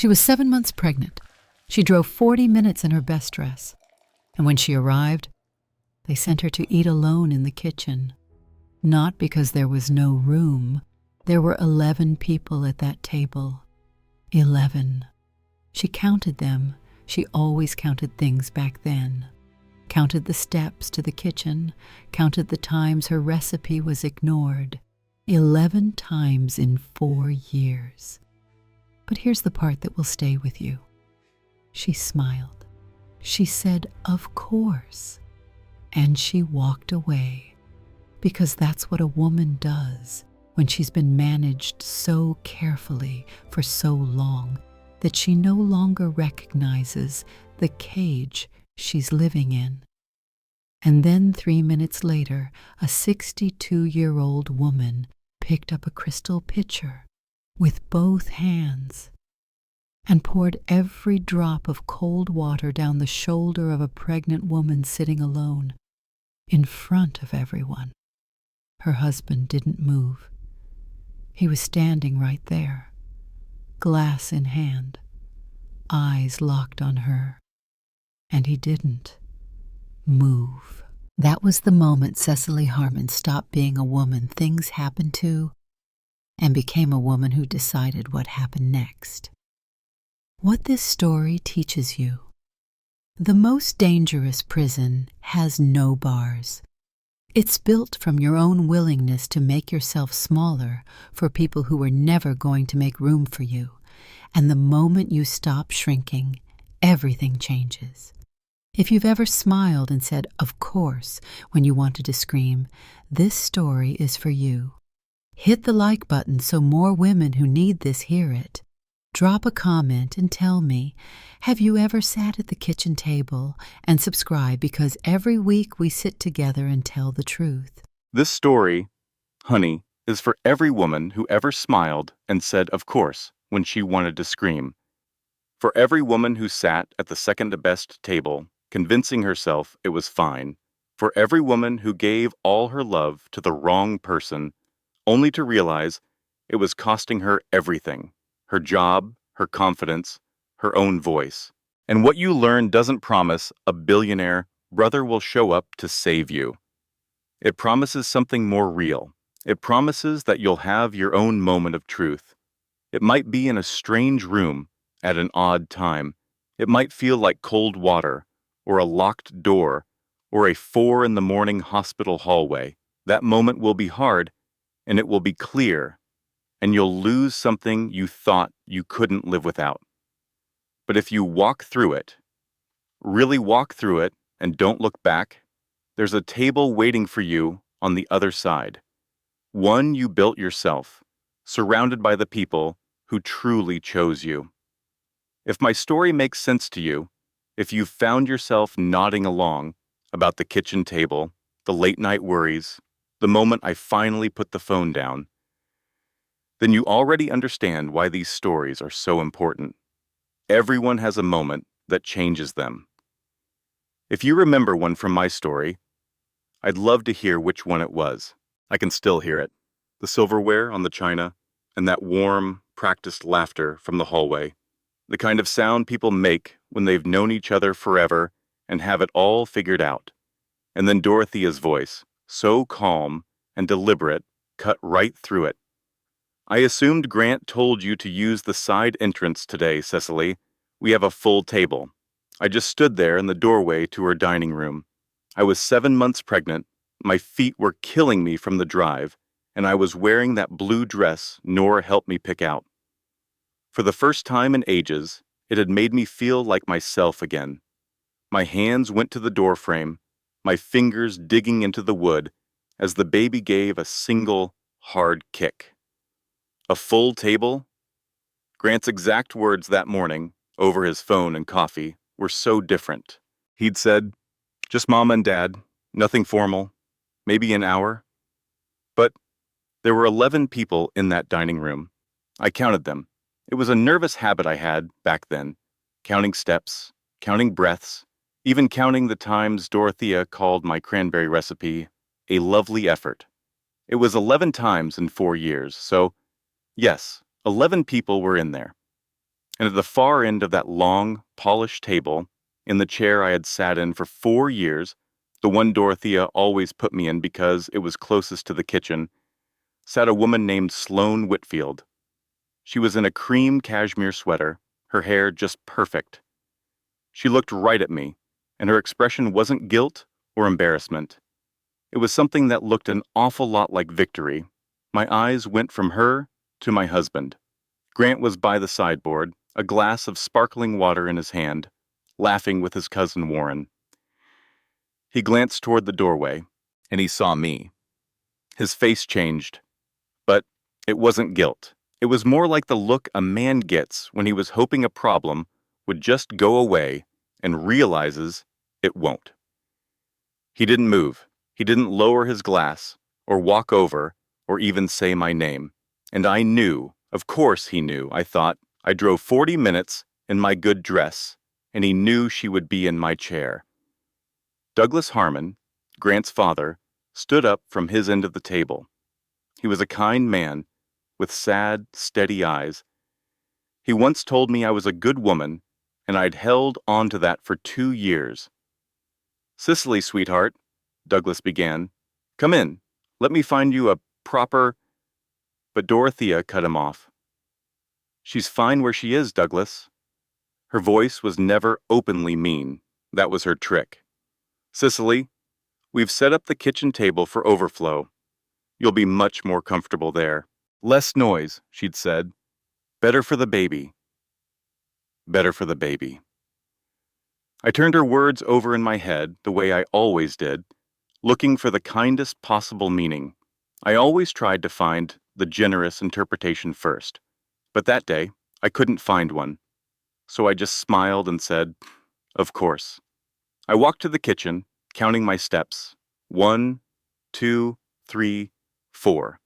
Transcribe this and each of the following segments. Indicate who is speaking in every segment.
Speaker 1: She was 7 months pregnant. She drove 40 minutes in her best dress. And when she arrived, they sent her to eat alone in the kitchen. Not because there was no room. There were 11 people at that table. 11. She counted them. She always counted things back then. Counted the steps to the kitchen, counted the times her recipe was ignored. 11 times in 4 years. But here's the part that will stay with you. She smiled. She said, "Of course." And she walked away, because that's what a woman does when she's been managed so carefully for so long that she no longer recognizes the cage she's living in. And then 3 minutes later, a 62-year-old woman picked up a crystal pitcher with both hands and poured every drop of cold water down the shoulder of a pregnant woman sitting alone in front of everyone. Her husband didn't move. He was standing right there, glass in hand, eyes locked on her, and he didn't move. That was the moment Cecily Harmon stopped being a woman things happened to and became a woman who decided what happened next. What this story teaches you: the most dangerous prison has no bars. It's built from your own willingness to make yourself smaller for people who are never going to make room for you. And the moment you stop shrinking, everything changes. If you've ever smiled and said, "Of course," when you wanted to scream, this story is for you. Hit the like button so more women who need this hear it. Drop a comment and tell me, have you ever sat at the kitchen table? And subscribe, because every week we sit together and tell the truth.
Speaker 2: This story, honey, is for every woman who ever smiled and said, "Of course," when she wanted to scream. For every woman who sat at the second-best table, convincing herself it was fine. For every woman who gave all her love to the wrong person, only to realize it was costing her everything: her job, her confidence, her own voice. And what you learn doesn't promise a billionaire brother will show up to save you. It promises something more real. It promises that you'll have your own moment of truth. It might be in a strange room at an odd time. It might feel like cold water, or a locked door, or a 4 a.m. hospital hallway. That moment will be hard, and it will be clear, and you'll lose something you thought you couldn't live without. But if you walk through it, really walk through it, and don't look back, there's a table waiting for you on the other side. One you built yourself, surrounded by the people who truly chose you. If my story makes sense to you, if you've found yourself nodding along about the kitchen table, the late-night worries, the moment I finally put the phone down, then you already understand why these stories are so important. Everyone has a moment that changes them. If you remember one from my story, I'd love to hear which one it was. I can still hear it. The silverware on the china, and that warm, practiced laughter from the hallway. The kind of sound people make when they've known each other forever and have it all figured out. And then Dorothea's voice, so calm and deliberate, cut right through it. "I assumed Grant told you to use the side entrance today, Cecily. We have a full table." I just stood there in the doorway to her dining room. I was 7 months pregnant, my feet were killing me from the drive, and I was wearing that blue dress Nora helped me pick out. For the first time in ages, it had made me feel like myself again. My hands went to the doorframe, my fingers digging into the wood, as the baby gave a single, hard kick. A full table? Grant's exact words that morning, over his phone and coffee, were so different. He'd said, "Just Mama and Dad, nothing formal, maybe an hour." But there were 11 people in that dining room. I counted them. It was a nervous habit I had back then, counting steps, counting breaths, even counting the times Dorothea called my cranberry recipe a lovely effort. It was 11 times in 4 years, so yes, 11 people were in there. And at the far end of that long, polished table, in the chair I had sat in for 4 years, the one Dorothea always put me in because it was closest to the kitchen, sat a woman named Sloane Whitfield. She was in a cream cashmere sweater, her hair just perfect. She looked right at me, and her expression wasn't guilt or embarrassment. It was something that looked an awful lot like victory. My eyes went from her to my husband. Grant was by the sideboard, a glass of sparkling water in his hand, laughing with his cousin Warren. He glanced toward the doorway, and he saw me. His face changed, but it wasn't guilt. It was more like the look a man gets when he was hoping a problem would just go away and realizes it won't. He didn't move. He didn't lower his glass, or walk over, or even say my name. And I knew, of course he knew, I thought. I drove 40 minutes in my good dress, and he knew she would be in my chair. Douglas Harmon, Grant's father, stood up from his end of the table. He was a kind man, with sad, steady eyes. He once told me I was a good woman, and I'd held on to that for 2 years. "Cicely, sweetheart," Douglas began. "Come in. Let me find you a proper—" But Dorothea cut him off. "She's fine where she is, Douglas." Her voice was never openly mean. That was her trick. "Cicely, we've set up the kitchen table for overflow. You'll be much more comfortable there. Less noise," she'd said. "Better for the baby. Better for the baby." I turned her words over in my head the way I always did, looking for the kindest possible meaning. I always tried to find the generous interpretation first, but that day I couldn't find one. So I just smiled and said, "Of course." I walked to the kitchen, counting my steps. 1, 2, 3, 4.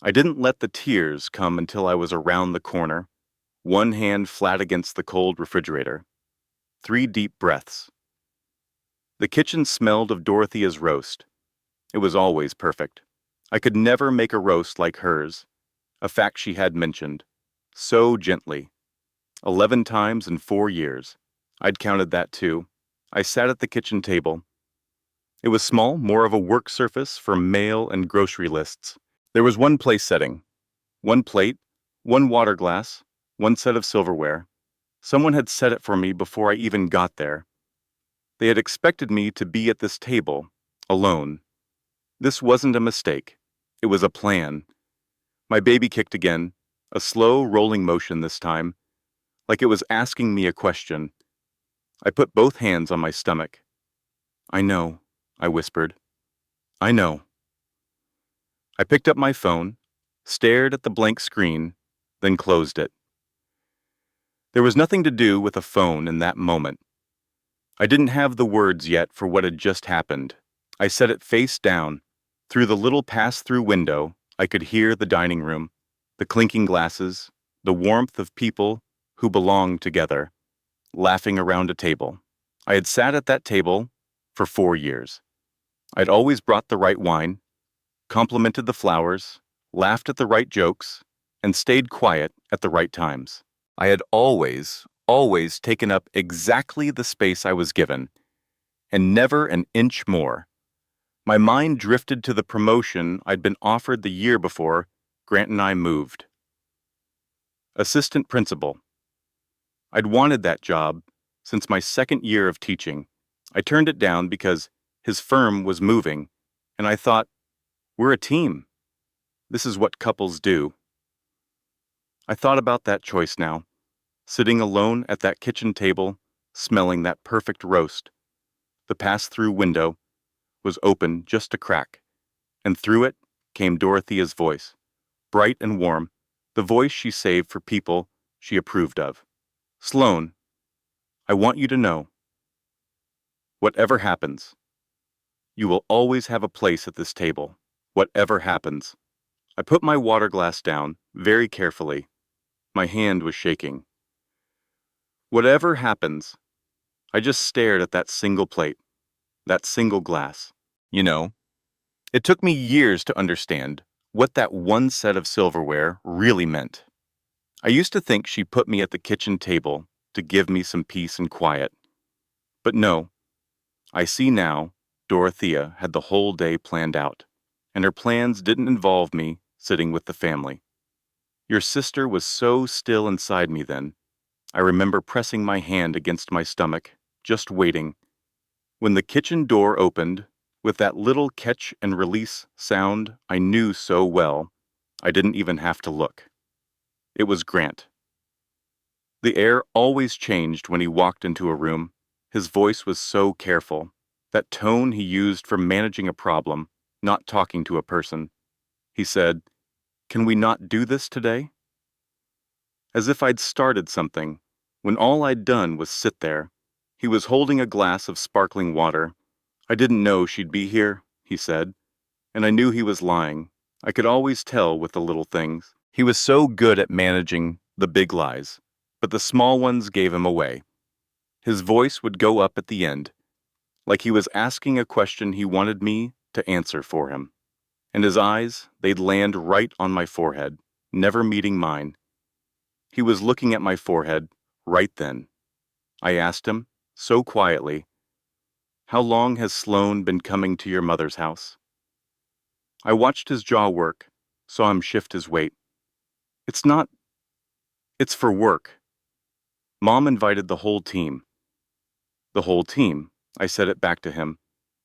Speaker 2: I didn't let the tears come until I was around the corner, one hand flat against the cold refrigerator. 3 deep breaths. The kitchen smelled of Dorothea's roast. It was always perfect. I could never make a roast like hers, a fact she had mentioned. So gently. 11 times in 4 years. I'd counted that too. I sat at the kitchen table. It was small, more of a work surface for mail and grocery lists. There was one place setting, one plate, one water glass, one set of silverware. Someone had set it for me before I even got there. They had expected me to be at this table, alone. This wasn't a mistake. It was a plan. My baby kicked again, a slow rolling motion this time, like it was asking me a question. I put both hands on my stomach. "I know," I whispered. "I know." I picked up my phone, stared at the blank screen, then closed it. There was nothing to do with a phone in that moment. I didn't have the words yet for what had just happened. I set it face down. Through the little pass-through window, I could hear the dining room, the clinking glasses, the warmth of people who belonged together, laughing around a table. I had sat at that table for 4 years. I'd always brought the right wine, complimented the flowers, laughed at the right jokes, and stayed quiet at the right times. I had always taken up exactly the space I was given, and never an inch more. My mind drifted to the promotion I'd been offered the year before Grant and I moved. Assistant principal. I'd wanted that job since my 2nd year of teaching. I turned it down because his firm was moving, and I thought, we're a team. This is what couples do. I thought about that choice now, sitting alone at that kitchen table, smelling that perfect roast. The pass-through window was open just a crack, and through it came Dorothea's voice, bright and warm, the voice she saved for people she approved of. "Sloane, I want you to know, whatever happens, you will always have a place at this table, whatever happens." I put my water glass down very carefully. My hand was shaking. Whatever happens, I just stared at that single plate, that single glass. You know, it took me years to understand what that one set of silverware really meant. I used to think she put me at the kitchen table to give me some peace and quiet. But no, I see now Dorothea had the whole day planned out, and her plans didn't involve me sitting with the family. Your sister was so still inside me then. I remember pressing my hand against my stomach, just waiting. When the kitchen door opened, with that little catch and release sound I knew so well, I didn't even have to look. It was Grant. The air always changed when he walked into a room. His voice was so careful, that tone he used for managing a problem, not talking to a person. He said, "Can we not do this today?" As if I'd started something, when all I'd done was sit there. He was holding a glass of sparkling water. "I didn't know she'd be here," he said, and I knew he was lying. I could always tell with the little things. He was so good at managing the big lies, but the small ones gave him away. His voice would go up at the end, like he was asking a question he wanted me to answer for him. And his eyes, they'd land right on my forehead, never meeting mine. He was looking at my forehead right then. I asked him, so quietly, "How long has Sloane been coming to your mother's house?" I watched his jaw work, saw him shift his weight. "It's not, it's for work. Mom invited the whole team." "The whole team?" I said it back to him.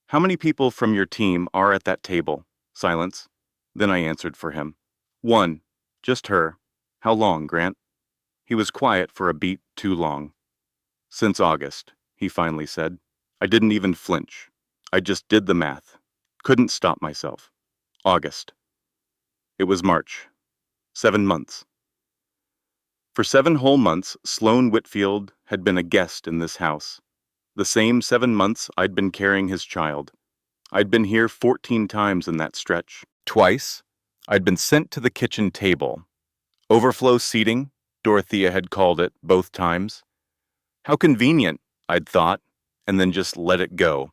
Speaker 2: "How many people from your team are at that table?" Silence. Then I answered for him. "One. Just her. How long, Grant?" He was quiet for a beat too long. "Since August," he finally said. I didn't even flinch. I just did the math. Couldn't stop myself. August. It was March. 7 months. For 7 whole months, Sloane Whitfield had been a guest in this house. The same 7 months I'd been carrying his child. I'd been here 14 times in that stretch. Twice, I'd been sent to the kitchen table. Overflow seating, Dorothea had called it both times. How convenient, I'd thought, and then just let it go.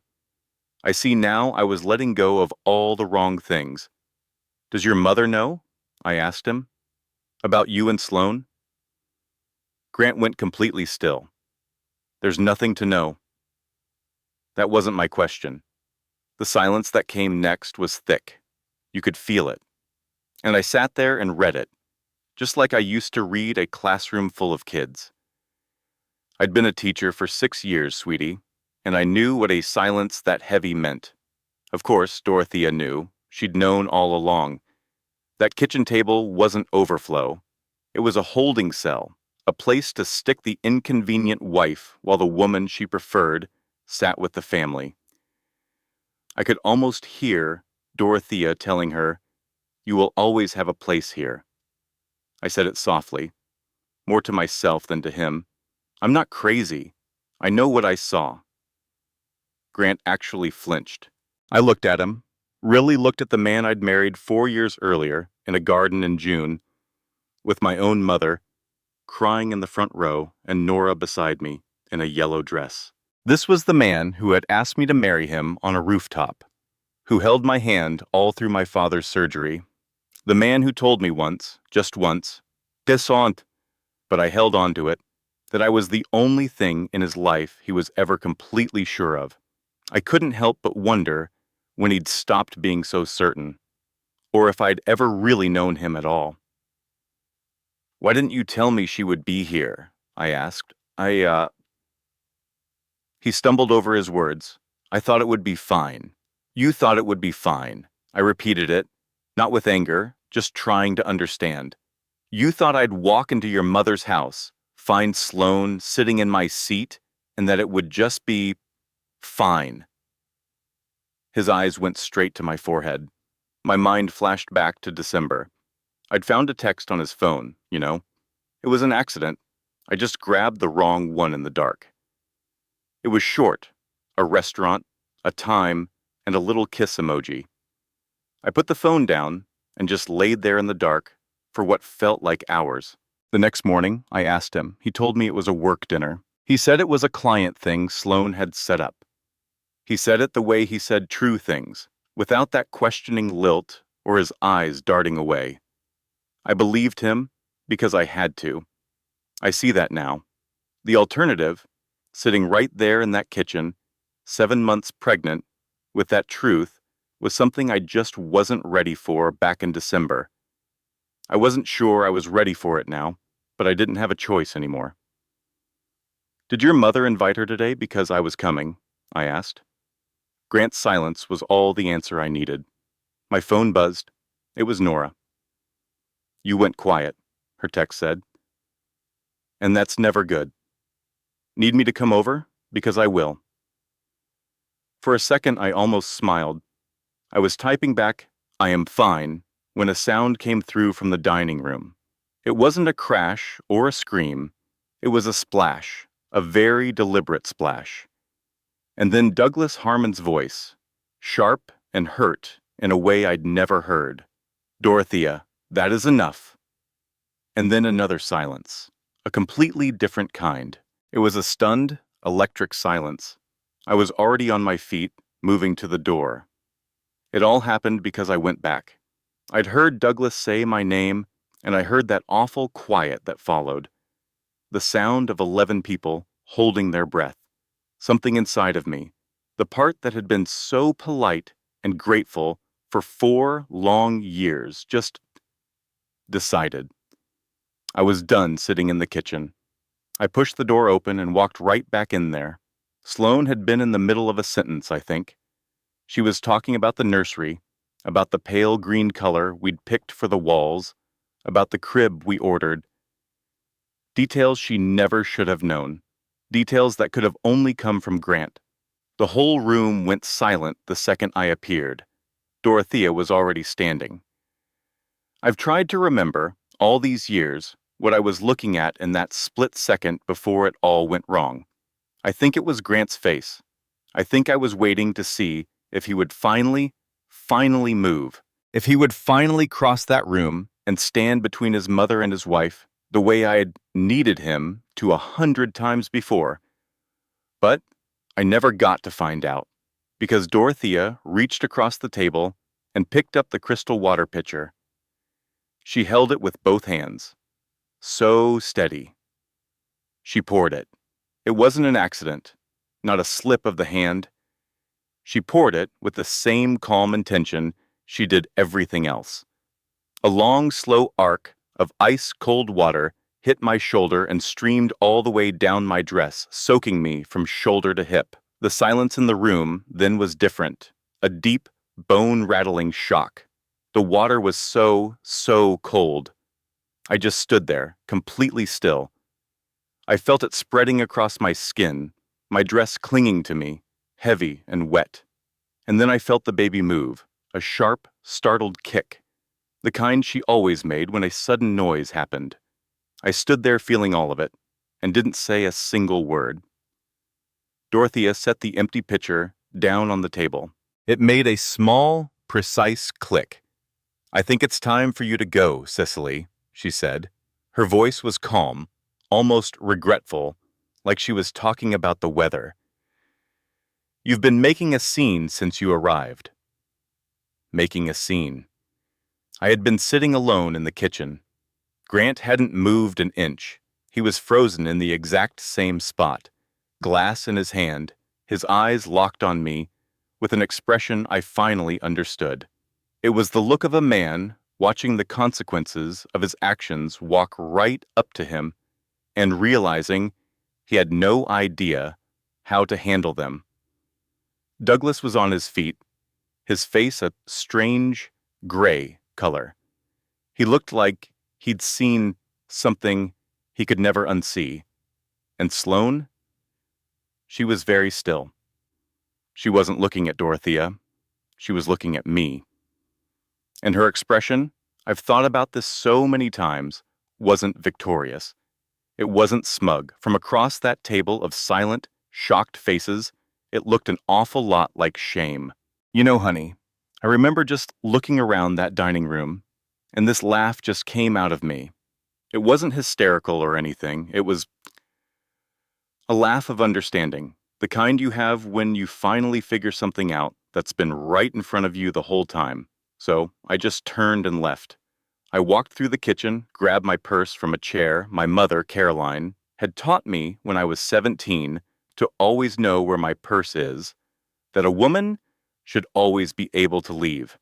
Speaker 2: I see now I was letting go of all the wrong things. "Does your mother know?" I asked him. "About you and Sloane?" Grant went completely still. "There's nothing to know." That wasn't my question. The silence that came next was thick. You could feel it. And I sat there and read it, just like I used to read a classroom full of kids. I'd been a teacher for 6 years, sweetie, and I knew what a silence that heavy meant. Of course, Dorothea knew. She'd known all along. That kitchen table wasn't overflow. It was a holding cell, a place to stick the inconvenient wife while the woman she preferred sat with the family. I could almost hear Dorothea telling her, "You will always have a place here." I said it softly, more to myself than to him. "I'm not crazy. I know what I saw." Grant actually flinched. I looked at him, really looked at the man I'd married 4 years earlier in a garden in June, with my own mother, crying in the front row, and Nora beside me in a yellow dress. This was the man who had asked me to marry him on a rooftop, who held my hand all through my father's surgery. The man who told me once, just once, "Descente," but I held on to it, that I was the only thing in his life he was ever completely sure of. I couldn't help but wonder when he'd stopped being so certain, or if I'd ever really known him at all. "Why didn't you tell me she would be here?" I asked. He stumbled over his words. "I thought it would be fine." "You thought it would be fine." I repeated it, not with anger, just trying to understand. "You thought I'd walk into your mother's house, find Sloane sitting in my seat, and that it would just be fine." His eyes went straight to my forehead. My mind flashed back to December. I'd found a text on his phone, you know. It was an accident. I just grabbed the wrong one in the dark. It was short, a restaurant, a time, and a little kiss emoji. I put the phone down and just laid there in the dark for what felt like hours. The next morning, I asked him. He told me it was a work dinner. He said it was a client thing Sloane had set up. He said it the way he said true things, without that questioning lilt or his eyes darting away. I believed him, because I had to. I see that now. The alternative, sitting right there in that kitchen, 7 months pregnant, with that truth, was something I just wasn't ready for back in December. I wasn't sure I was ready for it now, but I didn't have a choice anymore. Did your mother invite her today because I was coming? I asked. Grant's silence was all the answer I needed. My phone buzzed. It was Nora. You went quiet, her text said. And that's never good. Need me to come over? Because I will. For a second, I almost smiled. I was typing back, I am fine, when a sound came through from the dining room. It wasn't a crash or a scream. It was a splash, a very deliberate splash. And then Douglas Harmon's voice, sharp and hurt in a way I'd never heard. Dorothea, that is enough. And then another silence, a completely different kind. It was a stunned, electric silence. I was already on my feet, moving to the door. It all happened because I went back. I'd heard Douglas say my name, and I heard that awful quiet that followed. The sound of 11 people holding their breath. Something inside of me, the part that had been so polite and grateful for 4 long years, just decided. I was done sitting in the kitchen. I pushed the door open and walked right back in there. Sloane had been in the middle of a sentence, I think. She was talking about the nursery, about the pale green color we'd picked for the walls, about the crib we ordered. Details she never should have known. Details that could have only come from Grant. The whole room went silent the second I appeared. Dorothea was already standing. I've tried to remember, all these years, what I was looking at in that split second before it all went wrong. I think it was Grant's face. I think I was waiting to see if he would finally move. If he would finally cross that room and stand between his mother and his wife, the way I had needed him to 100 times before. But I never got to find out, because Dorothea reached across the table and picked up the crystal water pitcher. She held it with both hands. So steady. She poured it. It wasn't an accident, not a slip of the hand. She poured it with the same calm intention she did everything else. A long, slow arc of ice-cold water hit my shoulder and streamed all the way down my dress, soaking me from shoulder to hip. The silence in the room then was different, a deep, bone-rattling shock. The water was so cold. I just stood there, completely still. I felt it spreading across my skin, my dress clinging to me, heavy and wet. And then I felt the baby move, a sharp, startled kick, the kind she always made when a sudden noise happened. I stood there feeling all of it, and didn't say a single word. Dorothea set the empty pitcher down on the table. It made a small, precise click. I think it's time for you to go, Cicely, she said. Her voice was calm, almost regretful, like she was talking about the weather. You've been making a scene since you arrived. Making a scene. I had been sitting alone in the kitchen. Grant hadn't moved an inch. He was frozen in the exact same spot, glass in his hand, his eyes locked on me, with an expression I finally understood. It was the look of a man watching the consequences of his actions walk right up to him and realizing he had no idea how to handle them. Douglas was on his feet, his face a strange gray color. He looked like he'd seen something he could never unsee. And Sloane? She was very still. She wasn't looking at Dorothea. She was looking at me. And her expression, I've thought about this so many times, wasn't victorious. It wasn't smug. From across that table of silent, shocked faces, it looked an awful lot like shame. You know, honey, I remember just looking around that dining room, and this laugh just came out of me. It wasn't hysterical or anything. It was a laugh of understanding, the kind you have when you finally figure something out that's been right in front of you the whole time. So I just turned and left. I walked through the kitchen, grabbed my purse from a chair my mother, Caroline, had taught me when I was 17 to always know where my purse is, that a woman should always be able to leave.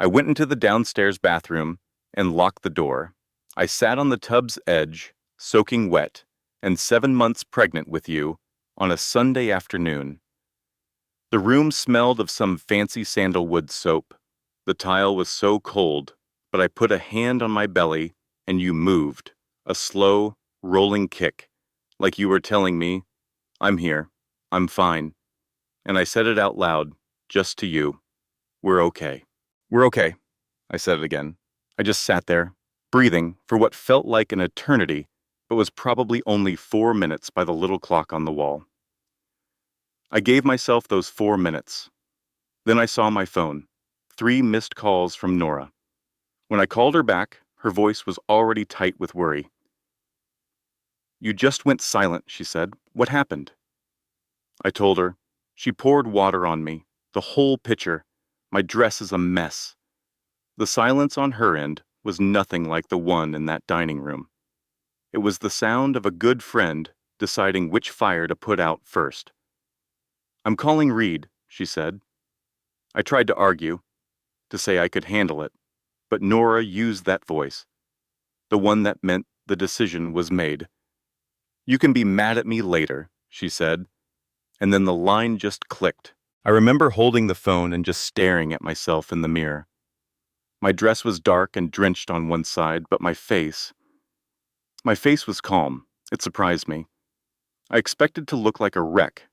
Speaker 2: I went into the downstairs bathroom and locked the door. I sat on the tub's edge, soaking wet, and 7 months pregnant with you, on a Sunday afternoon. The room smelled of some fancy sandalwood soap. The tile was so cold, but I put a hand on my belly and you moved, a slow, rolling kick, like you were telling me, "I'm here, I'm fine." And I said it out loud, just to you. "We're okay." "We're okay," I said it again. I just sat there, breathing for what felt like an eternity, but was probably only 4 minutes by the little clock on the wall. I gave myself those 4 minutes. Then I saw my phone. 3 missed calls from Nora. When I called her back, her voice was already tight with worry. "You just went silent," she said. "What happened?" I told her. She poured water on me, the whole pitcher. My dress is a mess. The silence on her end was nothing like the one in that dining room. It was the sound of a good friend deciding which fire to put out first. "I'm calling Reed," she said. I tried to argue, to say I could handle it, but Nora used that voice, the one that meant the decision was made. "You can be mad at me later," she said, and then the line just clicked. I remember holding the phone and just staring at myself in the mirror. My dress was dark and drenched on one side, but my face was calm. It surprised me. I expected to look like a wreck,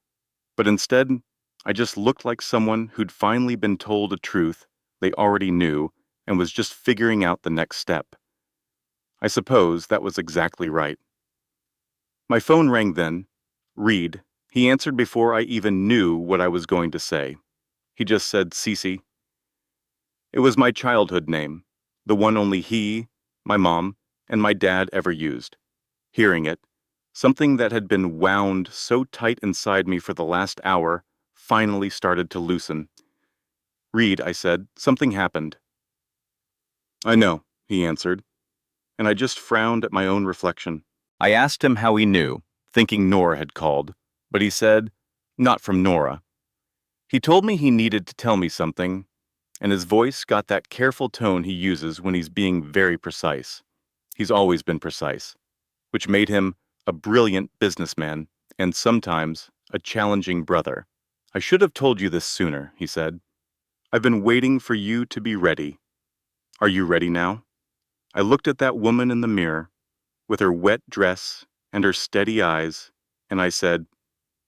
Speaker 2: but instead, I just looked like someone who'd finally been told a truth they already knew and was just figuring out the next step. I suppose that was exactly right. My phone rang then. Reed. He answered before I even knew what I was going to say. He just said Cece. It was my childhood name, the one only he, my mom, and my dad ever used. Hearing it, something that had been wound so tight inside me for the last hour finally started to loosen. "Reed," I said, "something happened." "I know," he answered, and I just frowned at my own reflection. I asked him how he knew, thinking Nora had called, but he said, "Not from Nora." He told me he needed to tell me something, and his voice got that careful tone he uses when he's being very precise. He's always been precise, which made him a brilliant businessman and sometimes a challenging brother. "I should have told you this sooner," he said. "I've been waiting for you to be ready. Are you ready now?" I looked at that woman in the mirror, with her wet dress and her steady eyes, and I said,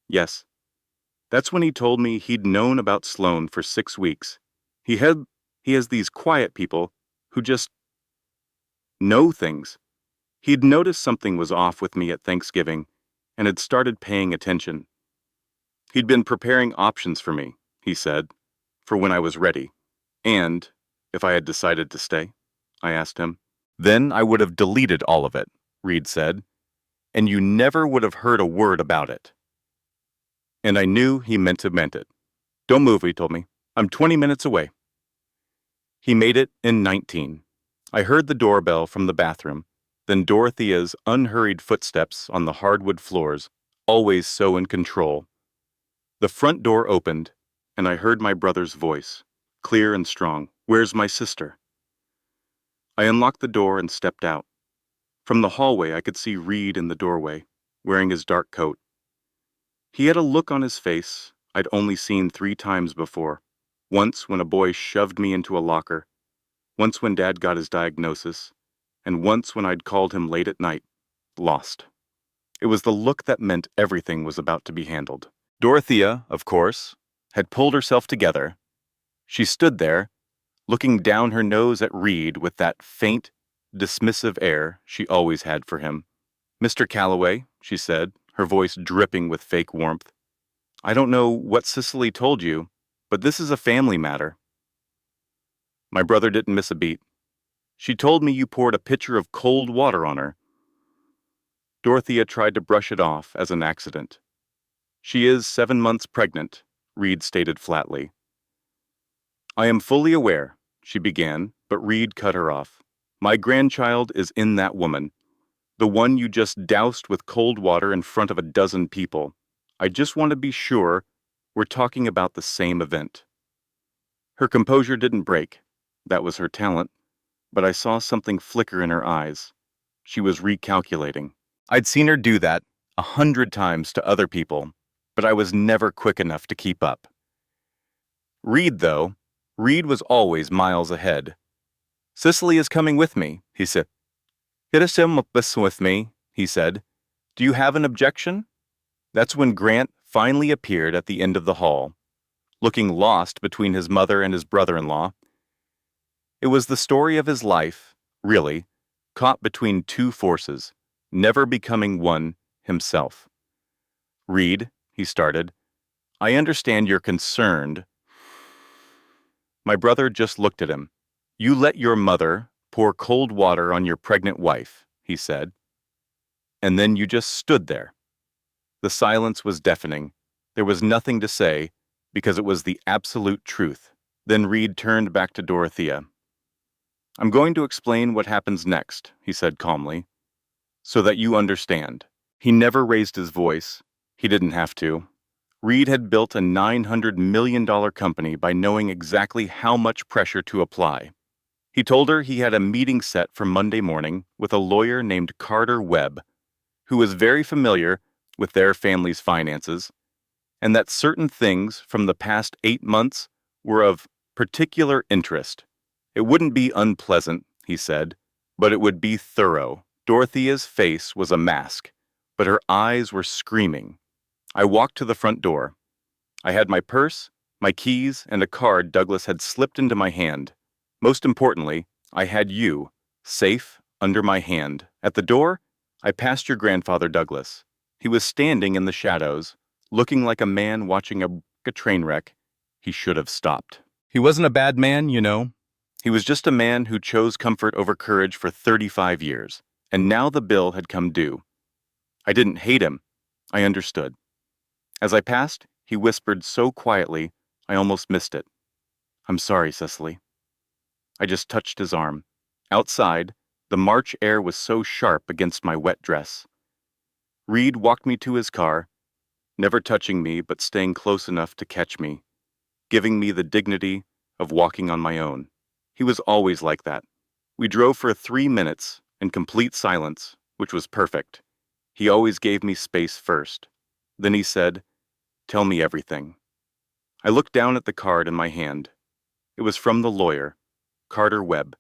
Speaker 2: "Yes." That's when he told me he'd known about Sloane for 6 weeks. He has these quiet people who just know things. He'd noticed something was off with me at Thanksgiving and had started paying attention. He'd been preparing options for me, he said, for when I was ready. And if I had decided to stay, I asked him. "Then I would have deleted all of it," Reed said, "and you never would have heard a word about it." And I knew he meant it. "Don't move," he told me. "I'm 20 minutes away." He made it in 19. I heard the doorbell from the bathroom, then Dorothea's unhurried footsteps on the hardwood floors, always so in control. The front door opened, and I heard my brother's voice, clear and strong. "Where's my sister?" I unlocked the door and stepped out. From the hallway, I could see Reed in the doorway, wearing his dark coat. He had a look on his face I'd only seen 3 times before. Once when a boy shoved me into a locker, once when Dad got his diagnosis, and once when I'd called him late at night, lost. It was the look that meant everything was about to be handled. Dorothea, of course, had pulled herself together. She stood there, looking down her nose at Reed with that faint, dismissive air she always had for him. "Mr. Calloway," she said, her voice dripping with fake warmth, "I don't know what Cicely told you, but this is a family matter." My brother didn't miss a beat. "She told me you poured a pitcher of cold water on her." Dorothea tried to brush it off as an accident. "She is 7 months pregnant," Reed stated flatly. "I am fully aware," she began, but Reed cut her off. My grandchild is in that woman, the one you just doused with cold water in front of a dozen people. I just want to be sure we're talking about the same event." Her composure didn't break. That was her talent. But I saw something flicker in her eyes. She was recalculating. I'd seen her do that 100 times to other people, but I was never quick enough to keep up. Reed was always miles ahead. "Cicely is coming with me," he said. "Hit us in with me," he said. "Do you have an objection?" That's when Grant finally appeared at the end of the hall, looking lost between his mother and his brother-in-law. It was the story of his life, really, caught between two forces, never becoming one himself. "Reed," he started, "I understand you're concerned." My brother just looked at him. "You let your mother pour cold water on your pregnant wife," he said. "And then you just stood there." The silence was deafening. There was nothing to say, because it was the absolute truth. Then Reed turned back to Dorothea. "I'm going to explain what happens next," he said calmly, "so that you understand." He never raised his voice. He didn't have to. Reed had built a $900 million company by knowing exactly how much pressure to apply. He told her he had a meeting set for Monday morning with a lawyer named Carter Webb, who was very familiar with their family's finances, and that certain things from the past 8 months were of particular interest. It wouldn't be unpleasant, he said, but it would be thorough. Dorothea's face was a mask, but her eyes were screaming. I walked to the front door. I had my purse, my keys, and a card Douglas had slipped into my hand. Most importantly, I had you, safe under my hand. At the door, I passed your grandfather Douglas. He was standing in the shadows, looking like a man watching a train wreck. He should have stopped. He wasn't a bad man, you know. He was just a man who chose comfort over courage for 35 years, and now the bill had come due. I didn't hate him. I understood. As I passed, he whispered so quietly, I almost missed it. "I'm sorry, Cicely." I just touched his arm. Outside, the March air was so sharp against my wet dress. Reed walked me to his car, never touching me but staying close enough to catch me, giving me the dignity of walking on my own. He was always like that. We drove for 3 minutes in complete silence, which was perfect. He always gave me space first. Then he said, "Tell me everything." I looked down at the card in my hand. It was from the lawyer, Carter Webb.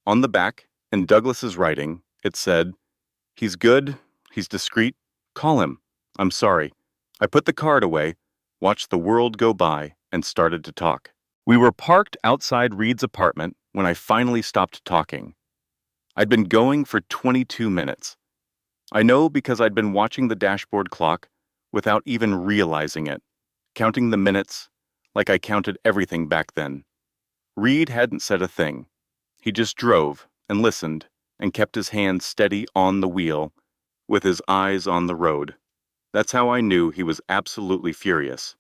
Speaker 2: On the back, in Douglas's writing, it said, "He's good, he's discreet, call him. I'm sorry." I put the card away, watched the world go by, and started to talk. We were parked outside Reed's apartment when I finally stopped talking. I'd been going for 22 minutes. I know because I'd been watching the dashboard clock without even realizing it, counting the minutes like I counted everything back then. Reed hadn't said a thing. He just drove and listened and kept his hand steady on the wheel with his eyes on the road. That's how I knew he was absolutely furious.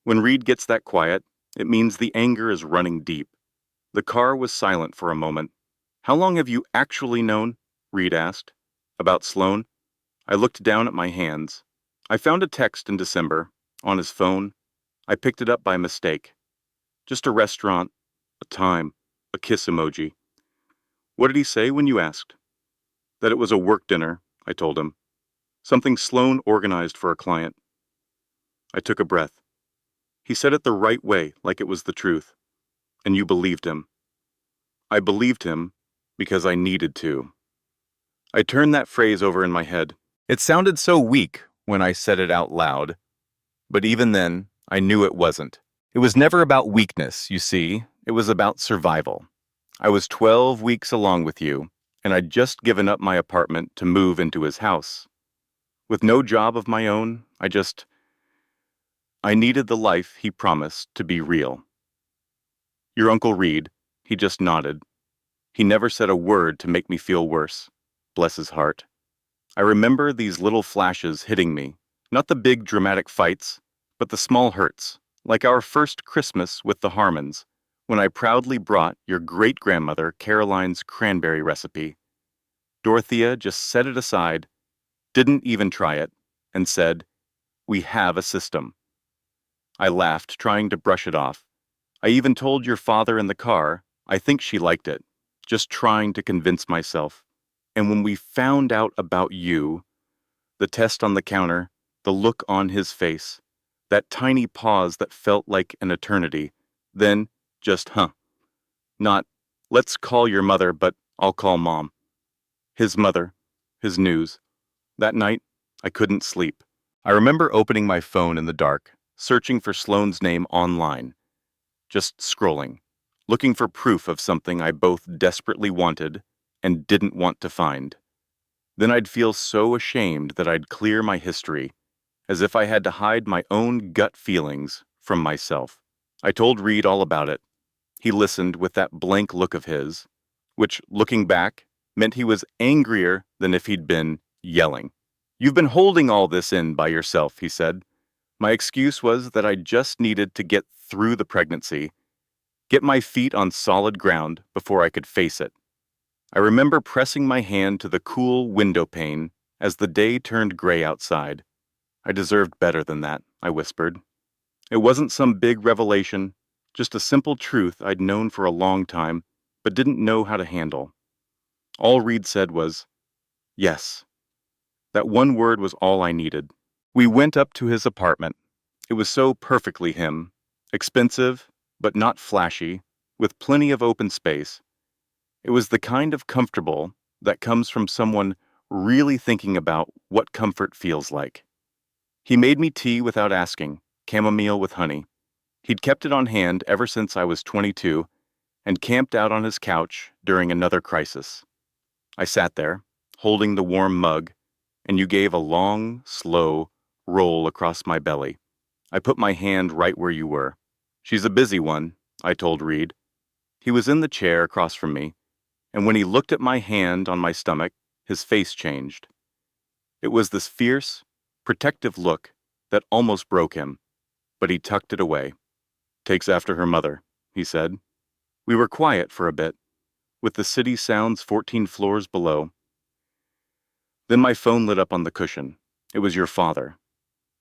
Speaker 2: When Reed gets that quiet, it means the anger is running deep. The car was silent for a moment. "How long have you actually known?" Reed asked. "About Sloane?" I looked down at my hands. I found a text in December, on his phone. I picked it up by mistake. Just a restaurant, a time, a kiss emoji. "What did he say when you asked?" "That it was a work dinner," I told him. "Something Sloane organized for a client." I took a breath. He said it the right way, like it was the truth. "And you believed him." I believed him because I needed to. I turned that phrase over in my head. It sounded so weak when I said it out loud, but even then, I knew it wasn't. It was never about weakness, you see. It was about survival. I was 12 weeks along with you, and I'd just given up my apartment to move into his house. With no job of my own, I needed the life he promised to be real. "Your Uncle Reed," he just nodded. He never said a word to make me feel worse. Bless his heart. I remember these little flashes hitting me, not the big dramatic fights, but the small hurts, like our first Christmas with the Harmons, when I proudly brought your great-grandmother Caroline's cranberry recipe. Dorothea just set it aside, didn't even try it, and said, "We have a system." I laughed, trying to brush it off. I even told your father in the car I think she liked it, just trying to convince myself. And when we found out about you, the test on the counter, the look on his face, that tiny pause that felt like an eternity, then just, not, let's call your mother, but I'll call Mom. His mother, his news. That night, I couldn't sleep. I remember opening my phone in the dark, searching for Sloane's name online, just scrolling, looking for proof of something I both desperately wanted and didn't want to find. Then I'd feel so ashamed that I'd clear my history, as if I had to hide my own gut feelings from myself. I told Reed all about it. He listened with that blank look of his, which, looking back, meant he was angrier than if he'd been yelling. "You've been holding all this in by yourself," he said. My excuse was that I just needed to get through the pregnancy, get my feet on solid ground before I could face it. I remember pressing my hand to the cool window pane as the day turned gray outside. I deserved better than that, I whispered. It wasn't some big revelation, just a simple truth I'd known for a long time, but didn't know how to handle. All Reed said was, "Yes." That one word was all I needed. We went up to his apartment. It was so perfectly him, expensive, but not flashy, with plenty of open space. It was the kind of comfortable that comes from someone really thinking about what comfort feels like. He made me tea without asking, chamomile with honey. He'd kept it on hand ever since I was 22 and camped out on his couch during another crisis. I sat there, holding the warm mug, and you gave a long, slow roll across my belly. I put my hand right where you were. "She's a busy one," I told Reed. He was in the chair across from me, and when he looked at my hand on my stomach, his face changed. It was this fierce, protective look that almost broke him, but he tucked it away. "Takes after her mother," he said. We were quiet for a bit, with the city sounds 14 floors below. Then my phone lit up on the cushion. It was your father.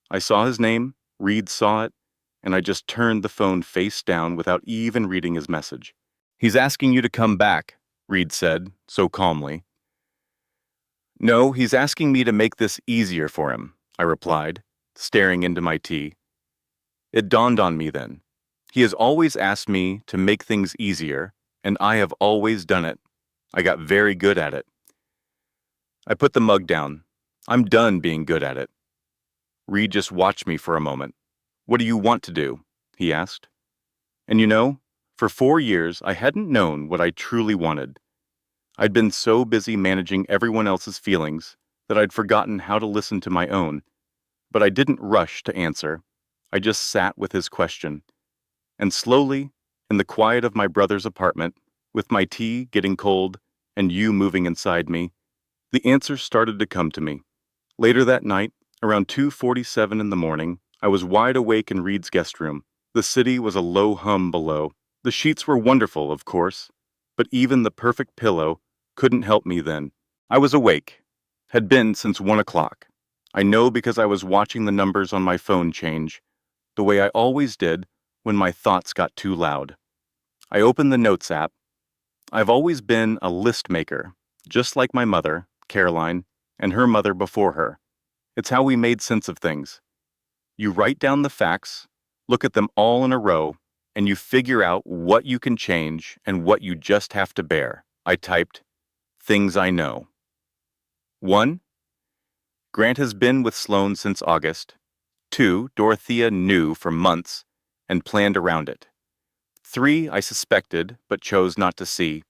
Speaker 2: I saw his name, Reed saw it, and I just turned the phone face down without even reading his message. "He's asking you to come back," Reed said, so calmly. "No, he's asking me to make this easier for him," I replied, staring into my tea. It dawned on me then. He has always asked me to make things easier, and I have always done it. I got very good at it. I put the mug down. I'm done being good at it. Reed just watched me for a moment. "What do you want to do?" he asked. And you know, for 4 years, I hadn't known what I truly wanted. I'd been so busy managing everyone else's feelings that I'd forgotten how to listen to my own. But I didn't rush to answer. I just sat with his question. And slowly, in the quiet of my brother's apartment, with my tea getting cold and you moving inside me, the answers started to come to me. Later that night, around 2:47 in the morning, I was wide awake in Reed's guest room. The city was a low hum below. The sheets were wonderful, of course, but even the perfect pillow couldn't help me then. I was awake, had been since 1 o'clock. I know because I was watching the numbers on my phone change, the way I always did when my thoughts got too loud. I opened the Notes app. I've always been a list maker, just like my mother, Caroline, and her mother before her. It's how we made sense of things. You write down the facts, look at them all in a row, and you figure out what you can change and what you just have to bear. I typed, "Things I know." 1. Grant has been with Sloane since August. 2. Dorothea knew for months and planned around it. 3. I suspected, but chose not to see.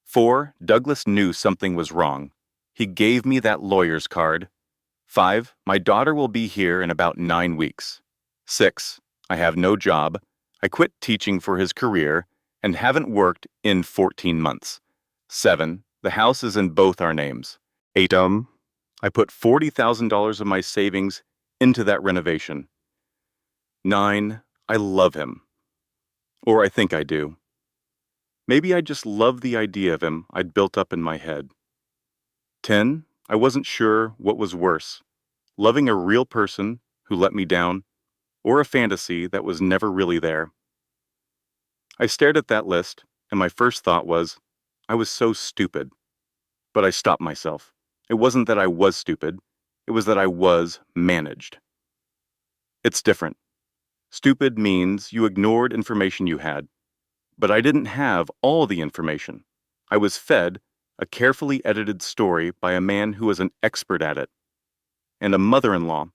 Speaker 2: 4. Douglas knew something was wrong. He gave me that lawyer's card. 5. My daughter will be here in about 9 weeks. 6. I have no job. I quit teaching for his career and haven't worked in 14 months. 7. The house is in both our names. 8. I put $40,000 of my savings into that renovation. 9. I love him. Or I think I do. Maybe I just love the idea of him I'd built up in my head. 10, I wasn't sure what was worse, loving a real person who let me down, or a fantasy that was never really there. I stared at that list, and my first thought was, I was so stupid. But I stopped myself. It wasn't that I was stupid, it was that I was managed. It's different. Stupid means you ignored information you had. But I didn't have all the information. I was fed a carefully edited story by a man who was an expert at it, and a mother-in-law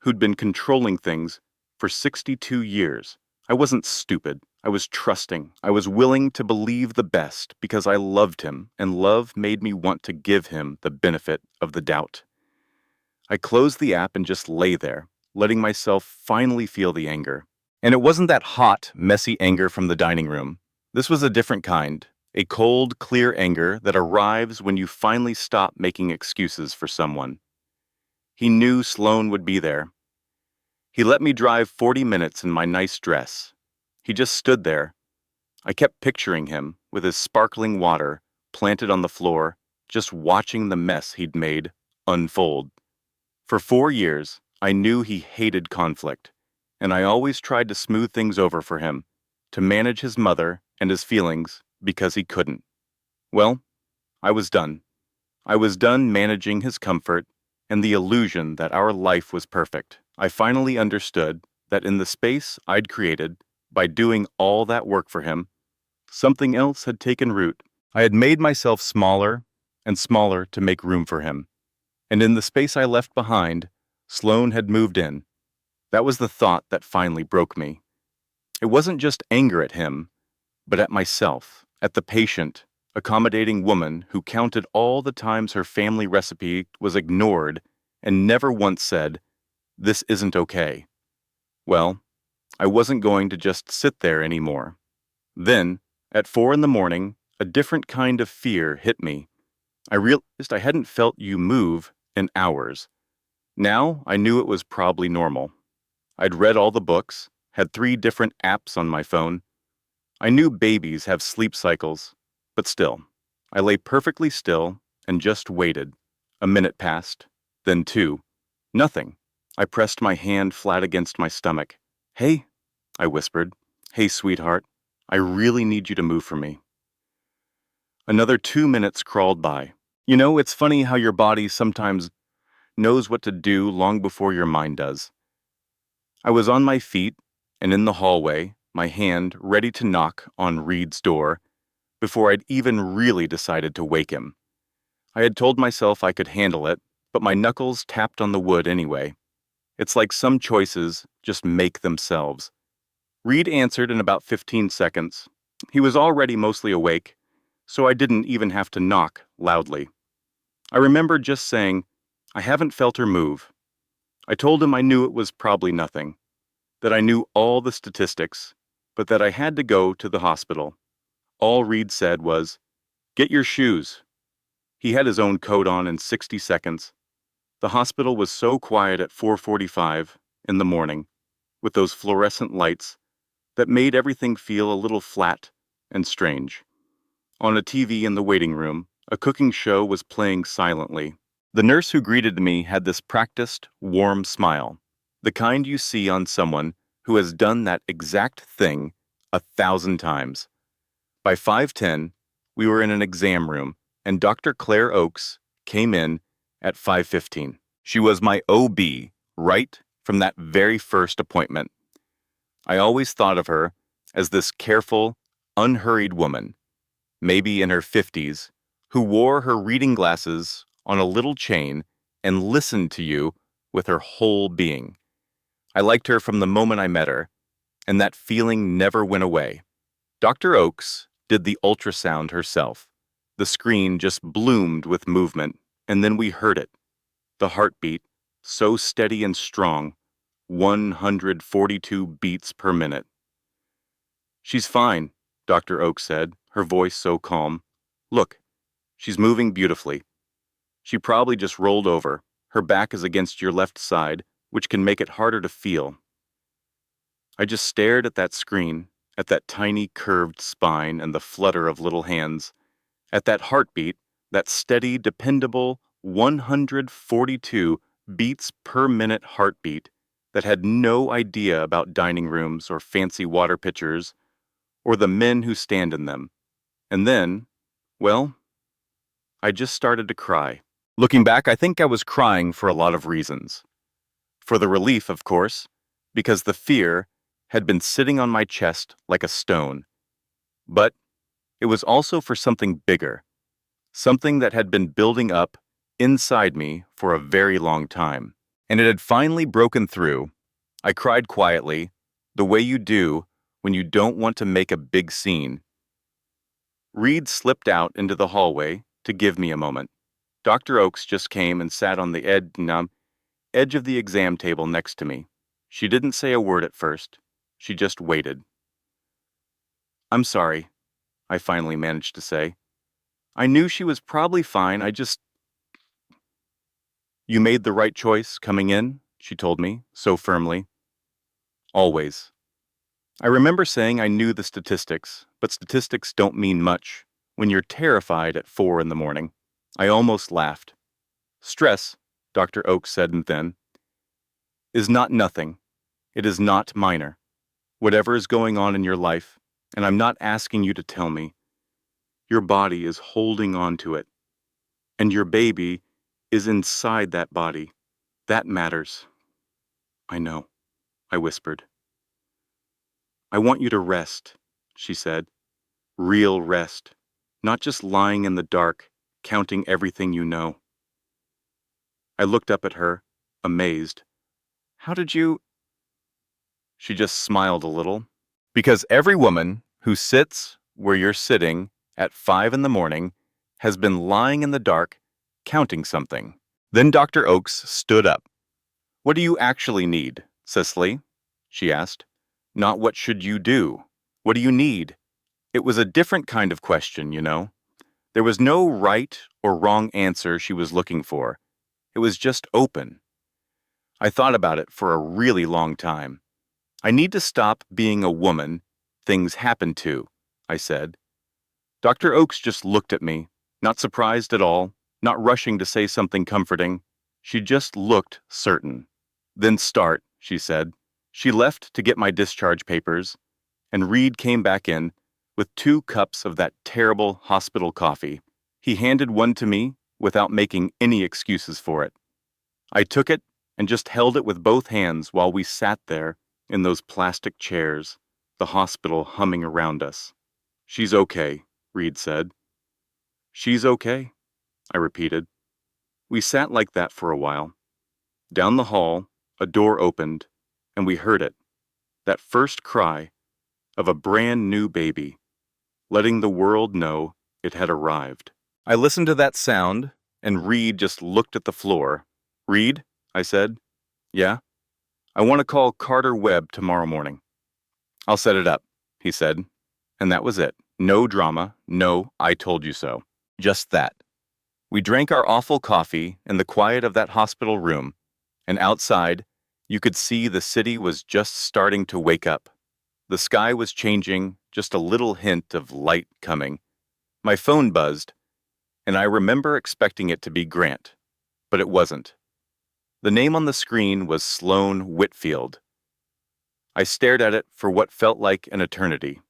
Speaker 2: who'd been controlling things for 62 years. I wasn't stupid. I was trusting. I was willing to believe the best because I loved him, and love made me want to give him the benefit of the doubt. I closed the app and just lay there, letting myself finally feel the anger. And it wasn't that hot, messy anger from the dining room. This was a different kind, a cold, clear anger that arrives when you finally stop making excuses for someone. He knew Sloane would be there. He let me drive 40 minutes in my nice dress. He just stood there. I kept picturing him with his sparkling water planted on the floor, just watching the mess he'd made unfold. For 4 years, I knew he hated conflict, and I always tried to smooth things over for him, to manage his mother and his feelings because he couldn't. Well, I was done. I was done managing his comfort and the illusion that our life was perfect. I finally understood that in the space I'd created, by doing all that work for him, something else had taken root. I had made myself smaller and smaller to make room for him. And in the space I left behind, Sloane had moved in. That was the thought that finally broke me. It wasn't just anger at him, but at myself, at the patient, accommodating woman who counted all the times her family recipe was ignored and never once said, "This isn't okay." Well, I wasn't going to just sit there anymore. Then, at 4 in the morning, a different kind of fear hit me. I realized I hadn't felt you move in hours. Now I knew it was probably normal. I'd read all the books, had 3 different apps on my phone. I knew babies have sleep cycles, but still, I lay perfectly still and just waited. A minute passed, then 2. Nothing. I pressed my hand flat against my stomach. "Hey," I whispered. "Hey, sweetheart, I really need you to move for me." Another 2 minutes crawled by. You know, it's funny how your body sometimes knows what to do long before your mind does. I was on my feet and in the hallway, my hand ready to knock on Reed's door before I'd even really decided to wake him. I had told myself I could handle it, but my knuckles tapped on the wood anyway. It's like some choices just make themselves. Reed answered in about 15 seconds. He was already mostly awake, so I didn't even have to knock loudly. I remember just saying, "I haven't felt her move." I told him I knew it was probably nothing, that I knew all the statistics, but that I had to go to the hospital. All Reed said was, "Get your shoes." He had his own coat on in 60 seconds. The hospital was so quiet at 4:45 in the morning, with those fluorescent lights, that made everything feel a little flat and strange. On a TV in the waiting room, a cooking show was playing silently. The nurse who greeted me had this practiced, warm smile, the kind you see on someone who has done that exact thing 1,000 times. By 5:10, we were in an exam room, and Dr. Claire Oakes came in at 5:15. She was my OB right from that very first appointment. I always thought of her as this careful, unhurried woman, maybe in her 50s, who wore her reading glasses on a little chain and listened to you with her whole being. I liked her from the moment I met her, and that feeling never went away. Dr. Oakes did the ultrasound herself. The screen just bloomed with movement, and then we heard it. The heartbeat, so steady and strong, 142 beats per minute. "She's fine," Dr. Oakes said, her voice so calm. "Look, she's moving beautifully. She probably just rolled over. Her back is against your left side, which can make it harder to feel." I just stared at that screen, at that tiny curved spine and the flutter of little hands, at that heartbeat, that steady, dependable 142 beats per minute heartbeat that had no idea about dining rooms or fancy water pitchers or the men who stand in them. And then, well, I just started to cry. Looking back, I think I was crying for a lot of reasons. For the relief, of course, because the fear had been sitting on my chest like a stone. But it was also for something bigger, something that had been building up inside me for a very long time. And it had finally broken through. I cried quietly, the way you do when you don't want to make a big scene. Reed slipped out into the hallway to give me a moment. Dr. Oakes just came and sat on the edge of the exam table next to me. She didn't say a word at first. She just waited. "I'm sorry," I finally managed to say. I knew she was probably fine. "You made the right choice coming in," she told me, so firmly. "Always." I remember saying I knew the statistics, but statistics don't mean much when you're terrified at 4 in the morning. I almost laughed. "Stress," Dr. Oakes said then, "is not nothing. It is not minor. Whatever is going on in your life, and I'm not asking you to tell me, your body is holding on to it. And your baby is inside that body. That matters." "I know," I whispered. "I want you to rest," she said. "Real rest. Not just lying in the dark, counting everything you know." I looked up at her, amazed. "How did you—" She just smiled a little. "Because every woman who sits where you're sitting at 5 in the morning has been lying in the dark, counting something." Then Dr. Oakes stood up. "What do you actually need, Cicely?" she asked. "Not what should you do. What do you need?" It was a different kind of question, you know. There was no right or wrong answer she was looking for. It was just open. I thought about it for a really long time. "I need to stop being a woman things happen to," I said. Dr. Oakes just looked at me, not surprised at all, not rushing to say something comforting. She just looked certain. "Then start," she said. She left to get my discharge papers, and Reed came back in with 2 cups of that terrible hospital coffee. He handed one to me without making any excuses for it. I took it and just held it with both hands while we sat there in those plastic chairs, the hospital humming around us. "She's okay," Reed said. "She's okay," I repeated. We sat like that for a while. Down the hall, a door opened, and we heard it, that first cry of a brand new baby, letting the world know it had arrived. I listened to that sound, and Reed just looked at the floor. "Reed," I said. "Yeah? I want to call Carter Webb tomorrow morning." "I'll set it up," he said. And that was it. No drama, no "I told you so." Just that. We drank our awful coffee in the quiet of that hospital room, and outside, you could see the city was just starting to wake up. The sky was changing, just a little hint of light coming. My phone buzzed, and I remember expecting it to be Grant, but it wasn't. The name on the screen was Sloan Whitfield. I stared at it for what felt like an eternity.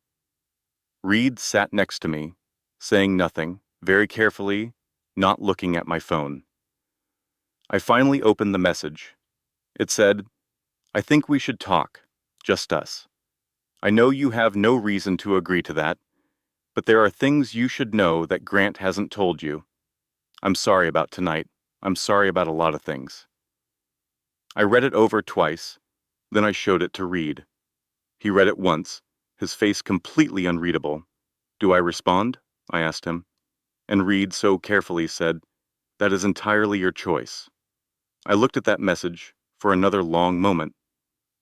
Speaker 2: Reed sat next to me, saying nothing, very carefully, not looking at my phone. I finally opened the message. It said, "I think we should talk, just us. I know you have no reason to agree to that, but there are things you should know that Grant hasn't told you. I'm sorry about tonight. I'm sorry about a lot of things." I read it over twice, then I showed it to Reed. He read it once, his face completely unreadable. "Do I respond?" I asked him. And Reed so carefully said, "That is entirely your choice." I looked at that message for another long moment.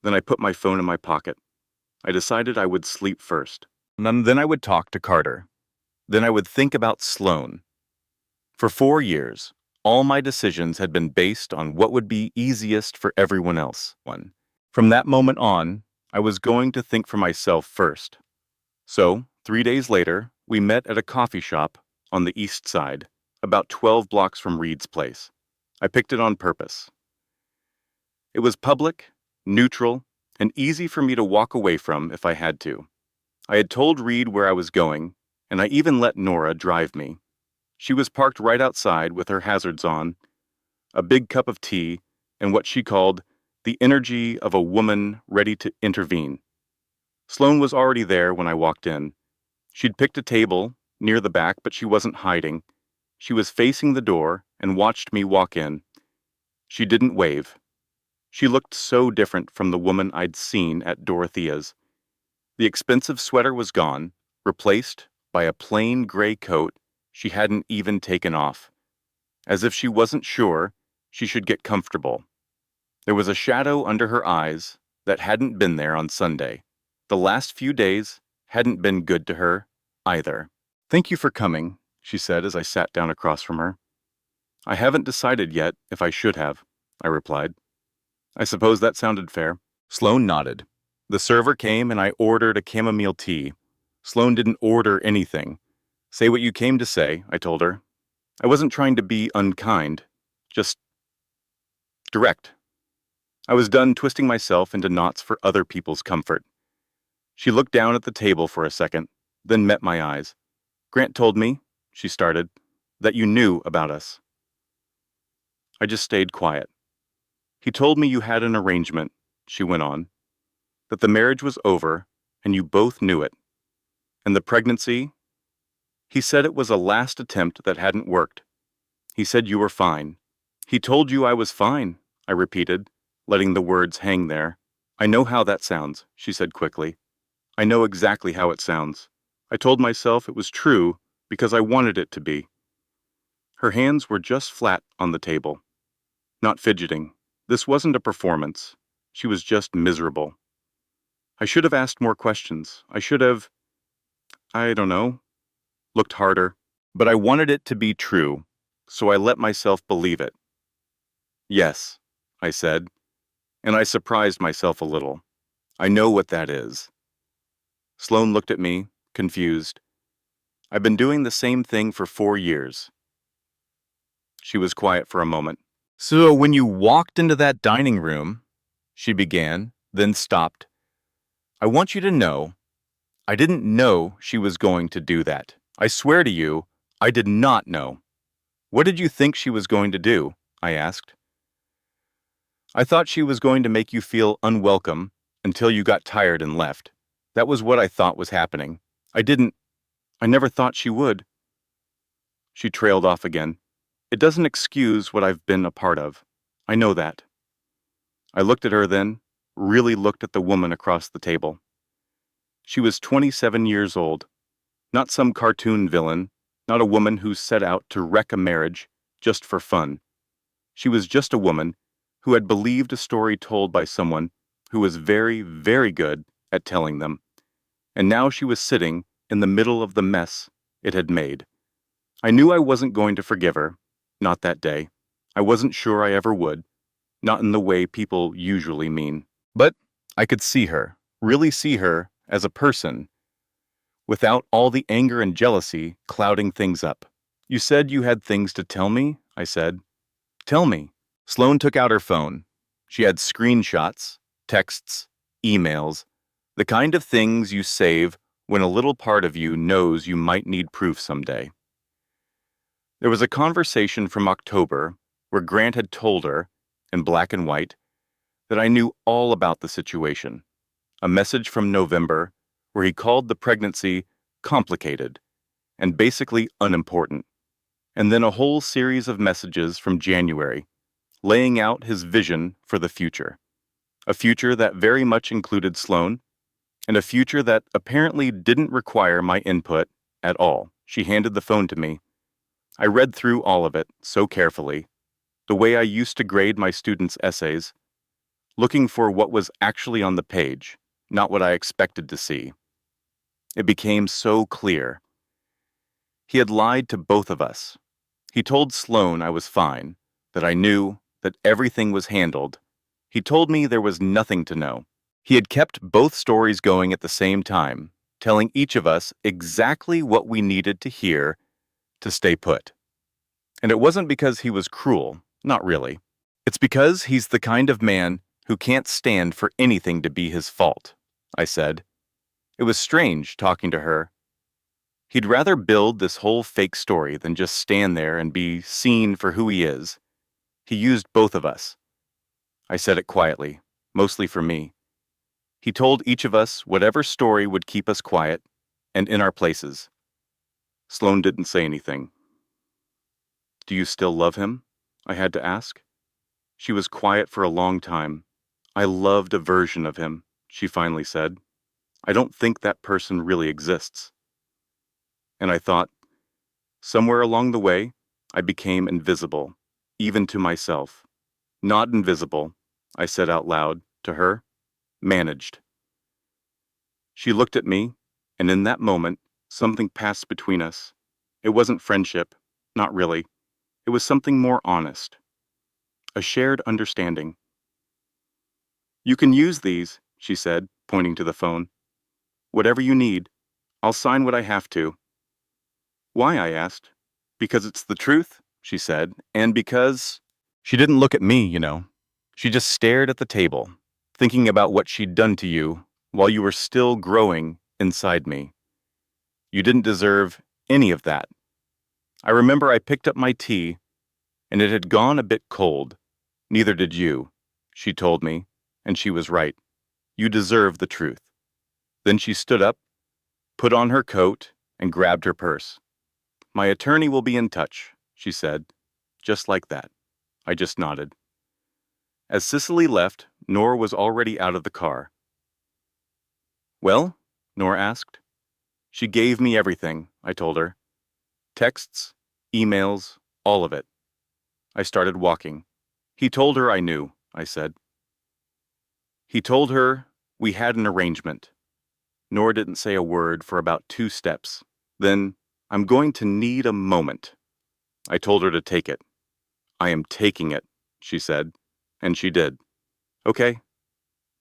Speaker 2: Then I put my phone in my pocket. I decided I would sleep first. And then I would talk to Carter. Then I would think about Sloan. For 4 years, all my decisions had been based on what would be easiest for everyone else. From that moment on, I was going to think for myself first. So, 3 days later, we met at a coffee shop on the east side, about 12 blocks from Reed's place. I picked it on purpose. It was public, neutral, and easy for me to walk away from if I had to. I had told Reed where I was going, and I even let Nora drive me. She was parked right outside with her hazards on, a big cup of tea, and what she called the energy of a woman ready to intervene. Sloane was already there when I walked in. She'd picked a table near the back, but she wasn't hiding. She was facing the door and watched me walk in. She didn't wave. She looked so different from the woman I'd seen at Dorothea's. The expensive sweater was gone, replaced by a plain gray coat she hadn't even taken off, as if she wasn't sure she should get comfortable. There was a shadow under her eyes that hadn't been there on Sunday. The last few days hadn't been good to her either. "Thank you for coming," she said as I sat down across from her. "I haven't decided yet if I should have," I replied. "I suppose that sounded fair." Sloane nodded. The server came and I ordered a chamomile tea. Sloane didn't order anything. "Say what you came to say," I told her. I wasn't trying to be unkind, just direct. I was done twisting myself into knots for other people's comfort. She looked down at the table for a second, then met my eyes. "Grant told me," she started, "that you knew about us." I just stayed quiet. "He told me you had an arrangement," she went on, "that the marriage was over and you both knew it. And the pregnancy, he said it was a last attempt that hadn't worked. He said you were fine." "He told you I was fine," I repeated, letting the words hang there. "I know how that sounds," she said quickly. "I know exactly how it sounds. I told myself it was true because I wanted it to be." Her hands were just flat on the table, not fidgeting. This wasn't a performance. She was just miserable. I should have asked more questions. I should have, I don't know, looked harder. But I wanted it to be true, so I let myself believe it. "Yes," I said, and I surprised myself a little. "I know what that is." Sloane looked at me, confused. "I've been doing the same thing for 4 years. She was quiet for a moment. "So when you walked into that dining room," she began, then stopped. "I want you to know, I didn't know she was going to do that. I swear to you, I did not know." "What did you think she was going to do?" I asked. "I thought she was going to make you feel unwelcome until you got tired and left. That was what I thought was happening. I never thought she would." She trailed off again. "It doesn't excuse what I've been a part of. I know that." I looked at her then, really looked at the woman across the table. She was 27 years old, not some cartoon villain, not a woman who set out to wreck a marriage just for fun. She was just a woman who had believed a story told by someone who was very, very good at telling them. And now she was sitting in the middle of the mess it had made. I knew I wasn't going to forgive her, not that day. I wasn't sure I ever would, not in the way people usually mean. But I could see her, really see her as a person, without all the anger and jealousy clouding things up. "You said you had things to tell me," I said. "Tell me." Sloane took out her phone. She had screenshots, texts, emails, the kind of things you save when a little part of you knows you might need proof someday. There was a conversation from October where Grant had told her, in black and white, that I knew all about the situation. A message from November where he called the pregnancy complicated and basically unimportant. And then a whole series of messages from January, laying out his vision for the future. A future that very much included Sloane, and a future that apparently didn't require my input at all. She handed the phone to me. I read through all of it so carefully, the way I used to grade my students' essays, looking for what was actually on the page, not what I expected to see. It became so clear. He had lied to both of us. He told Sloane I was fine, that I knew, that everything was handled. He told me there was nothing to know. He had kept both stories going at the same time, telling each of us exactly what we needed to hear to stay put. And it wasn't because he was cruel, not really. It's because he's the kind of man who can't stand for anything to be his fault, I said. It was strange talking to her. He'd rather build this whole fake story than just stand there and be seen for who he is. He used both of us. I said it quietly, mostly for me. He told each of us whatever story would keep us quiet and in our places. Sloane didn't say anything. Do you still love him? I had to ask. She was quiet for a long time. I loved a version of him, she finally said. I don't think that person really exists. And I thought, somewhere along the way, I became invisible, even to myself. Not invisible, I said out loud, to her, managed. She looked at me, and in that moment, something passed between us. It wasn't friendship, not really. It was something more honest. A shared understanding. You can use these, she said, pointing to the phone. Whatever you need. I'll sign what I have to. Why? I asked. Because it's the truth, she said, and because she didn't look at me, She just stared at the table, thinking about what she'd done to you while you were still growing inside me. You didn't deserve any of that. I remember I picked up my tea, and it had gone a bit cold. Neither did you, she told me, and she was right. You deserve the truth. Then she stood up, put on her coat, and grabbed her purse. My attorney will be in touch, she said, just like that. I just nodded. As Cicely left, Nora was already out of the car. Well? Nora asked. She gave me everything, I told her. Texts, emails, all of it. I started walking. He told her I knew, I said. He told her we had an arrangement. Nora didn't say a word for about 2 steps. Then, I'm going to need a moment. I told her to take it. I am taking it, she said, and she did. Okay.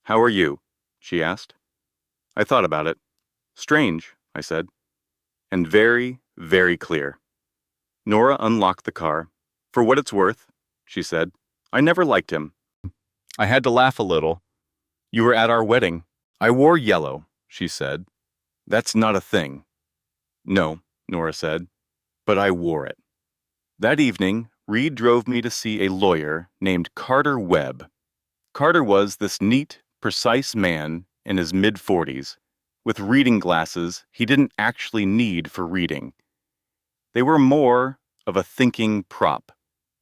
Speaker 2: How are you? She asked. I thought about it. Strange, I said. And very, very clear. Nora unlocked the car. For what it's worth, she said. I never liked him. I had to laugh a little. You were at our wedding. I wore yellow, she said. That's not a thing. No, Nora said, but I wore it. That evening, Reed drove me to see a lawyer named Carter Webb. Carter was this neat, precise man in his mid-40s, with reading glasses he didn't actually need for reading. They were more of a thinking prop.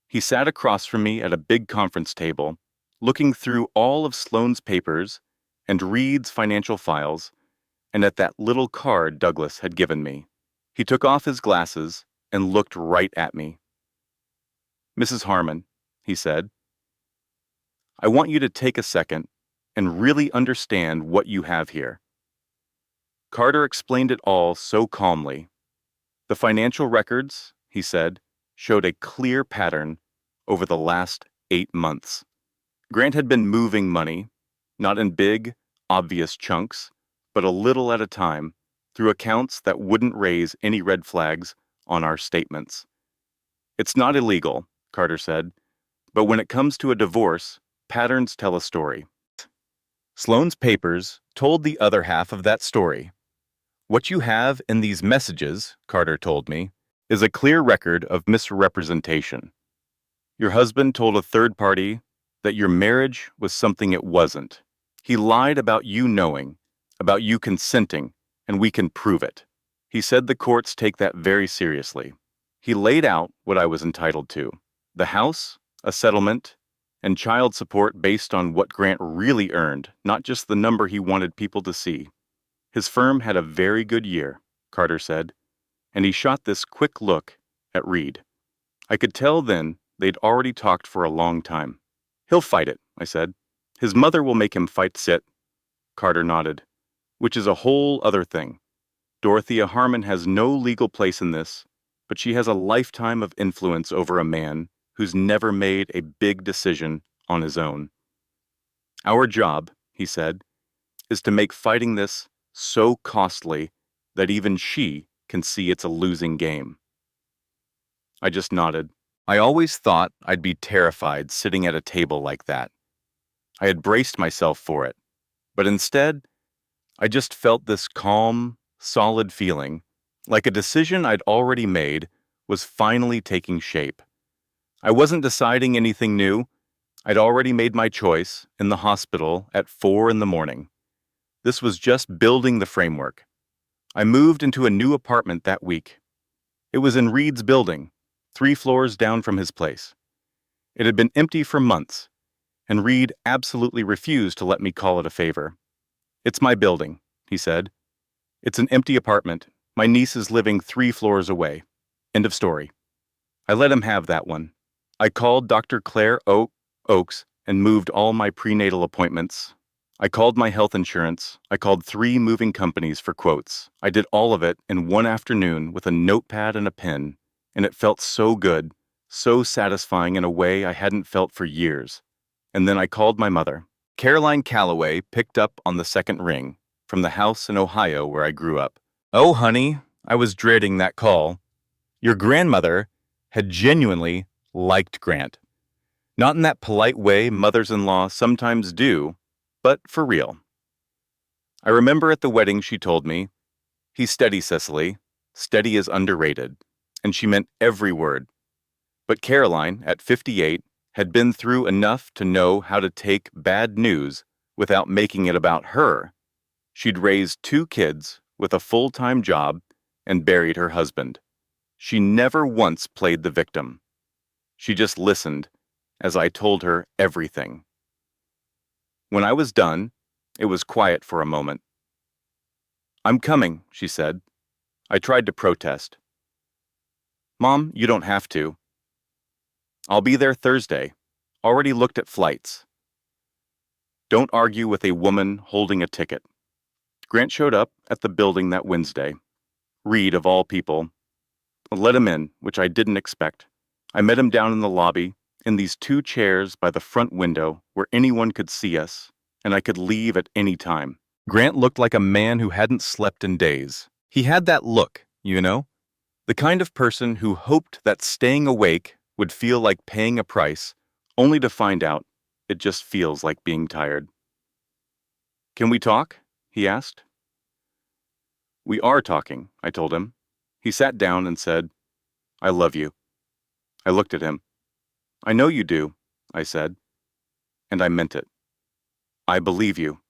Speaker 2: He sat across from me at a big conference table, looking through all of Sloane's papers and Reed's financial files, and at that little card Douglas had given me. He took off his glasses and looked right at me. Mrs. Harmon, he said, I want you to take a second and really understand what you have here. Carter explained it all so calmly. The financial records, he said, showed a clear pattern over the last 8 months. Grant had been moving money, not in big, obvious chunks, but a little at a time, through accounts that wouldn't raise any red flags on our statements. It's not illegal, Carter said, but when it comes to a divorce, patterns tell a story. Sloane's papers told the other half of that story. What you have in these messages, Carter told me, is a clear record of misrepresentation. Your husband told a third party that your marriage was something it wasn't. He lied about you knowing, about you consenting, and we can prove it. He said the courts take that very seriously. He laid out what I was entitled to. The house, a settlement, and child support based on what Grant really earned, not just the number he wanted people to see. His firm had a very good year, Carter said, and he shot this quick look at Reed. I could tell then they'd already talked for a long time. He'll fight it, I said. His mother will make him fight sit. Carter nodded. Which is a whole other thing. Dorothea Harmon has no legal place in this, but she has a lifetime of influence over a man who's never made a big decision on his own. Our job, he said, is to make fighting this so costly that even she can see it's a losing game. I just nodded. I always thought I'd be terrified sitting at a table like that. I had braced myself for it, but instead, I just felt this calm, solid feeling, like a decision I'd already made was finally taking shape. I wasn't deciding anything new. I'd already made my choice in the hospital at 4 in the morning. This was just building the framework. I moved into a new apartment that week. It was in Reed's building, 3 floors down from his place. It had been empty for months, and Reed absolutely refused to let me call it a favor. "It's my building," he said. "It's an empty apartment. My niece is living 3 floors away. End of story." I let him have that one. I called Dr. Claire Oakes and moved all my prenatal appointments. I called my health insurance. I called 3 moving companies for quotes. I did all of it in one afternoon with a notepad and a pen, and it felt so good, so satisfying in a way I hadn't felt for years. And then I called my mother. Caroline Calloway picked up on the second ring from the house in Ohio where I grew up. "Oh, honey," I was dreading that call. Your grandmother had genuinely liked Grant. Not in that polite way mothers-in-law sometimes do, but for real. I remember at the wedding she told me, "He's steady, Cecily. Steady is underrated." And she meant every word. But Caroline, at 58, had been through enough to know how to take bad news without making it about her. She'd raised 2 kids with a full-time job and buried her husband. She never once played the victim. She just listened as I told her everything. When I was done, it was quiet for a moment. "I'm coming," she said. I tried to protest. "Mom, you don't have to." "I'll be there Thursday. Already looked at flights." Don't argue with a woman holding a ticket. Grant showed up at the building that Wednesday. Reed, of all people. I let him in, which I didn't expect. I met him down in the lobby, in these 2 chairs by the front window where anyone could see us, and I could leave at any time. Grant looked like a man who hadn't slept in days. He had that look, you know? The kind of person who hoped that staying awake would feel like paying a price, only to find out it just feels like being tired. "Can we talk?" he asked. "We are talking," I told him. He sat down and said, "I love you." I looked at him. "I know you do," I said, and I meant it. "I believe you."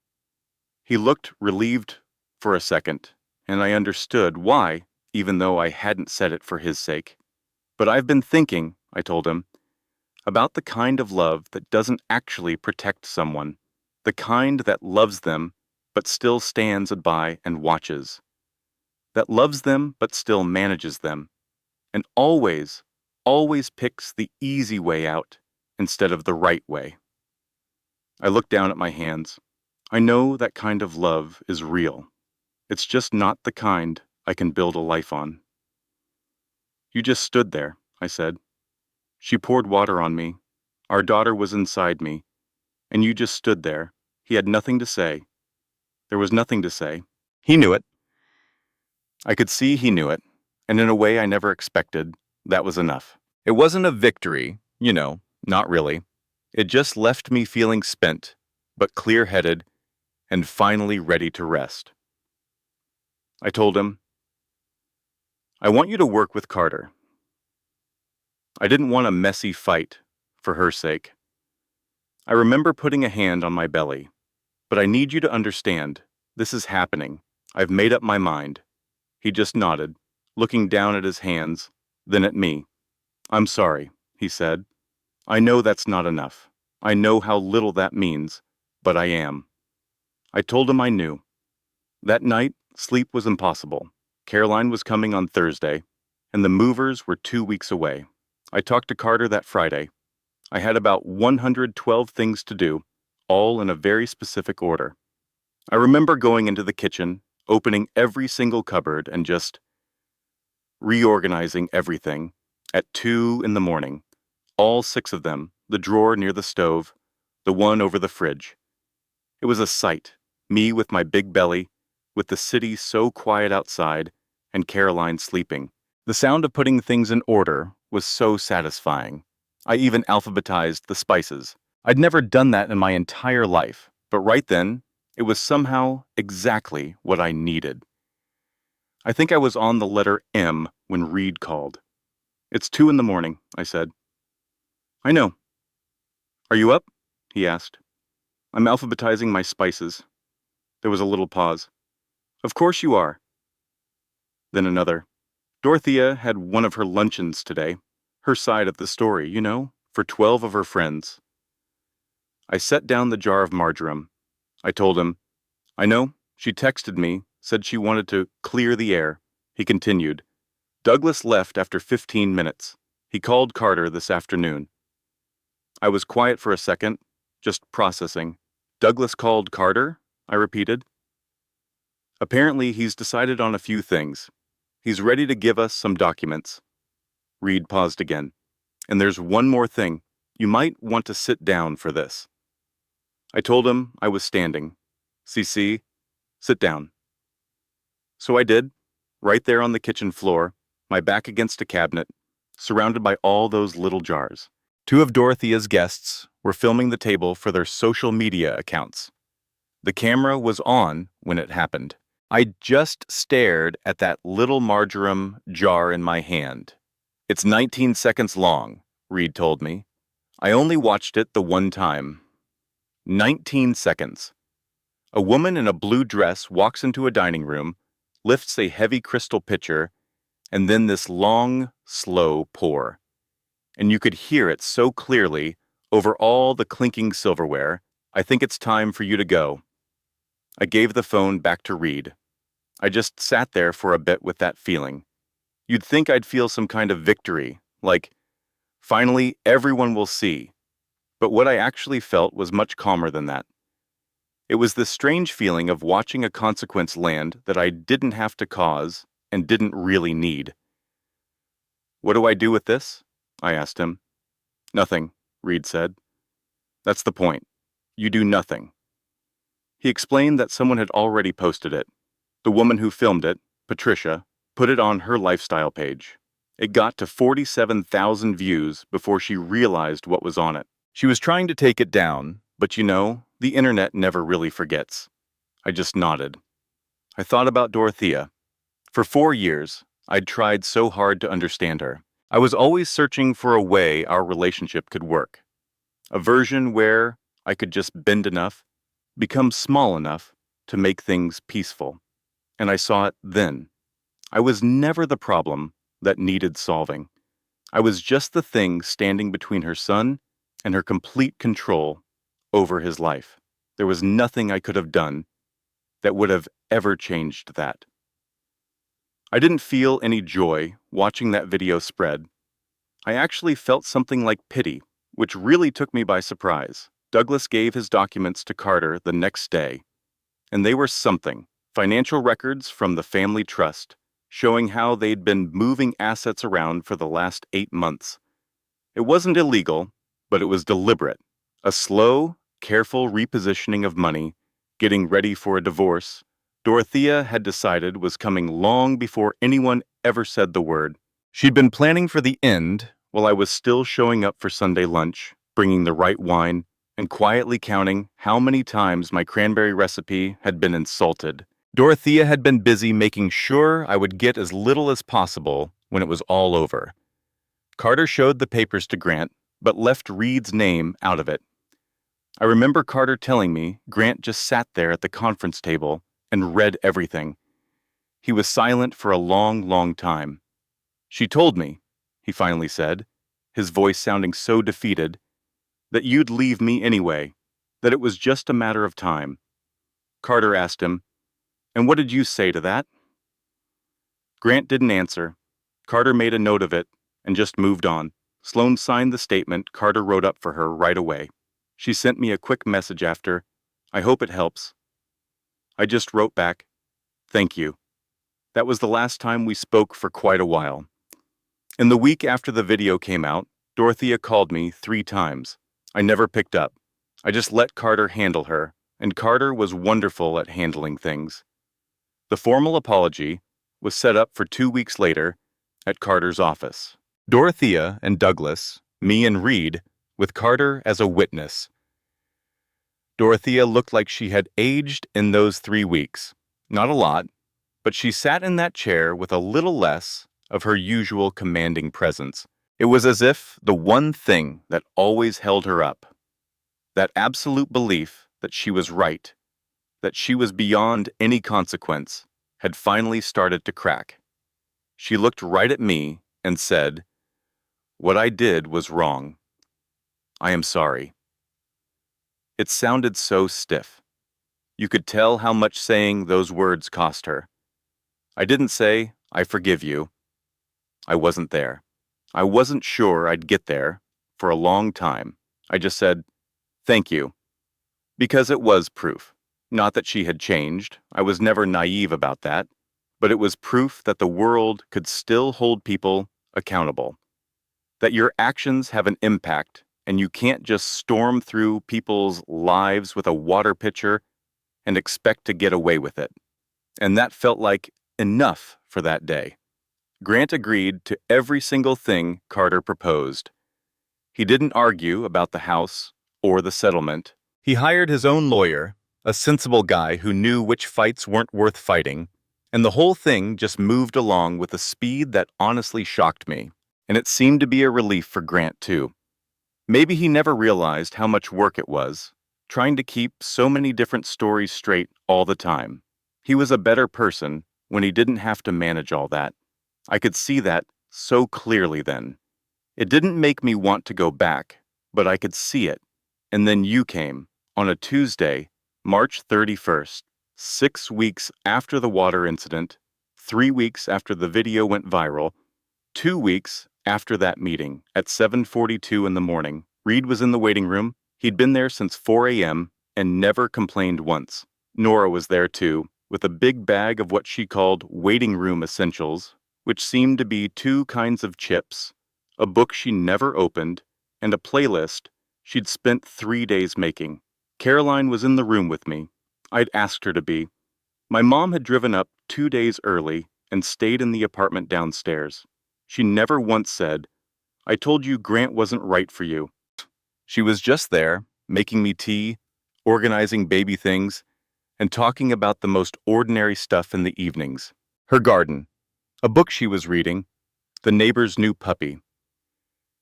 Speaker 2: He looked relieved for a second, and I understood why, even though I hadn't said it for his sake. "But I've been thinking," I told him, "about the kind of love that doesn't actually protect someone, the kind that loves them but still stands by and watches, that loves them but still manages them, and always picks the easy way out instead of the right way." I looked down at my hands. I know that kind of love is real. It's just not the kind I can build a life on. "You just stood there," I said. "She poured water on me. Our daughter was inside me. And you just stood there." He had nothing to say. There was nothing to say. He knew it. I could see he knew it, and in a way I never expected, that was enough. It wasn't a victory, not really. It just left me feeling spent, but clear-headed, and finally ready to rest. I told him, "I want you to work with Carter." I didn't want a messy fight, for her sake. I remember putting a hand on my belly. "But I need you to understand, this is happening. I've made up my mind." He just nodded, looking down at his hands, then at me. "I'm sorry," he said. "I know that's not enough. I know how little that means, but I am." I told him I knew. That night, sleep was impossible. Caroline was coming on Thursday, and the movers were 2 weeks away. I talked to Carter that Friday. I had about 112 things to do, all in a very specific order. I remember going into the kitchen, opening every single cupboard and just reorganizing everything at 2 in the morning, all 6 of them, the drawer near the stove, the one over the fridge. It was a sight, me with my big belly, with the city so quiet outside and Caroline sleeping. The sound of putting things in order was so satisfying. I even alphabetized the spices. I'd never done that in my entire life, but right then, it was somehow exactly what I needed. I think I was on the letter M when Reed called. "It's 2 in the morning," I said. "I know." "Are you up?" he asked. "I'm alphabetizing my spices." There was a little pause. "Of course you are." Then another. "Dorothea had one of her luncheons today. Her side of the story, for 12 of her friends." I set down the jar of marjoram. I told him, "I know, she texted me, said she wanted to clear the air." He continued, "Douglas left after 15 minutes. He called Carter this afternoon." I was quiet for a second, just processing. "Douglas called Carter?" I repeated. "Apparently he's decided on a few things. He's ready to give us some documents." Reed paused again. "And there's one more thing. You might want to sit down for this." I told him I was standing. "CC, sit down." So I did, right there on the kitchen floor, my back against a cabinet, surrounded by all those little jars. 2 of Dorothea's guests were filming the table for their social media accounts. The camera was on when it happened. I just stared at that little marjoram jar in my hand. "It's 19 seconds long," Reed told me. "I only watched it the one time." 19 seconds. A woman in a blue dress walks into a dining room, lifts a heavy crystal pitcher, and then this long, slow pour. And you could hear it so clearly over all the clinking silverware. "I think it's time for you to go." I gave the phone back to Reed. I just sat there for a bit with that feeling. You'd think I'd feel some kind of victory, like, finally everyone will see. But what I actually felt was much calmer than that. It was this strange feeling of watching a consequence land that I didn't have to cause and didn't really need. "What do I do with this?" I asked him. "Nothing," Reed said. "That's the point. You do nothing." He explained that someone had already posted it. The woman who filmed it, Patricia, put it on her lifestyle page. It got to 47,000 views before she realized what was on it. She was trying to take it down, but the internet never really forgets. I just nodded. I thought about Dorothea. For 4 years, I'd tried so hard to understand her. I was always searching for a way our relationship could work. A version where I could just bend enough, become small enough to make things peaceful. And I saw it then. I was never the problem that needed solving. I was just the thing standing between her son and her complete control over his life. There was nothing I could have done that would have ever changed that. I didn't feel any joy watching that video spread. I actually felt something like pity, which really took me by surprise. Douglas gave his documents to Carter the next day, and they were something. Financial records from the family trust, showing how they'd been moving assets around for the last 8 months. It wasn't illegal, but it was deliberate. A slow, careful repositioning of money, getting ready for a divorce, Dorothea had decided was coming long before anyone ever said the word. She'd been planning for the end while I was still showing up for Sunday lunch, bringing the right wine, and quietly counting how many times my cranberry recipe had been insulted. Dorothea had been busy making sure I would get as little as possible when it was all over. Carter showed the papers to Grant, but left Reed's name out of it. I remember Carter telling me Grant just sat there at the conference table and read everything. He was silent for a long, long time. "She told me," he finally said, his voice sounding so defeated, "that you'd leave me anyway, that it was just a matter of time." Carter asked him, "And what did you say to that?" Grant didn't answer. Carter made a note of it and just moved on. Sloane signed the statement Carter wrote up for her right away. She sent me a quick message after, "I hope it helps." I just wrote back, "Thank you." That was the last time we spoke for quite a while. In the week after the video came out, Dorothea called me 3 times. I never picked up. I just let Carter handle her, and Carter was wonderful at handling things. The formal apology was set up for 2 weeks later at Carter's office. Dorothea and Douglas, me and Reed, with Carter as a witness. Dorothea looked like she had aged in those 3 weeks. Not a lot, but she sat in that chair with a little less of her usual commanding presence. It was as if the one thing that always held her up, that absolute belief that she was right, that she was beyond any consequence, had finally started to crack. She looked right at me and said, "What I did was wrong. I am sorry." It sounded so stiff. You could tell how much saying those words cost her. I didn't say, "I forgive you." I wasn't there. I wasn't sure I'd get there for a long time. I just said, "Thank you." Because it was proof. Not that she had changed. I was never naive about that. But it was proof that the world could still hold people accountable. That your actions have an impact, and you can't just storm through people's lives with a water pitcher and expect to get away with it. And that felt like enough for that day. Grant agreed to every single thing Carter proposed. He didn't argue about the house or the settlement. He hired his own lawyer, a sensible guy who knew which fights weren't worth fighting, and the whole thing just moved along with a speed that honestly shocked me. And it seemed to be a relief for Grant, too. Maybe he never realized how much work it was, trying to keep so many different stories straight all the time. He was a better person when he didn't have to manage all that. I could see that so clearly then. It didn't make me want to go back, but I could see it. And then you came, on a Tuesday, March 31st, 6 weeks after the water incident, 3 weeks after the video went viral, 2 weeks after that meeting at 7:42 in the morning. Reed was in the waiting room. He'd been there since 4 a.m. and never complained once. Nora was there too, with a big bag of what she called waiting room essentials, which seemed to be 2 kinds of chips, a book she never opened, and a playlist she'd spent 3 days making. Caroline was in the room with me. I'd asked her to be. My mom had driven up 2 days early and stayed in the apartment downstairs. She never once said, "I told you Grant wasn't right for you." She was just there, making me tea, organizing baby things, and talking about the most ordinary stuff in the evenings. Her garden, a book she was reading, the neighbor's new puppy.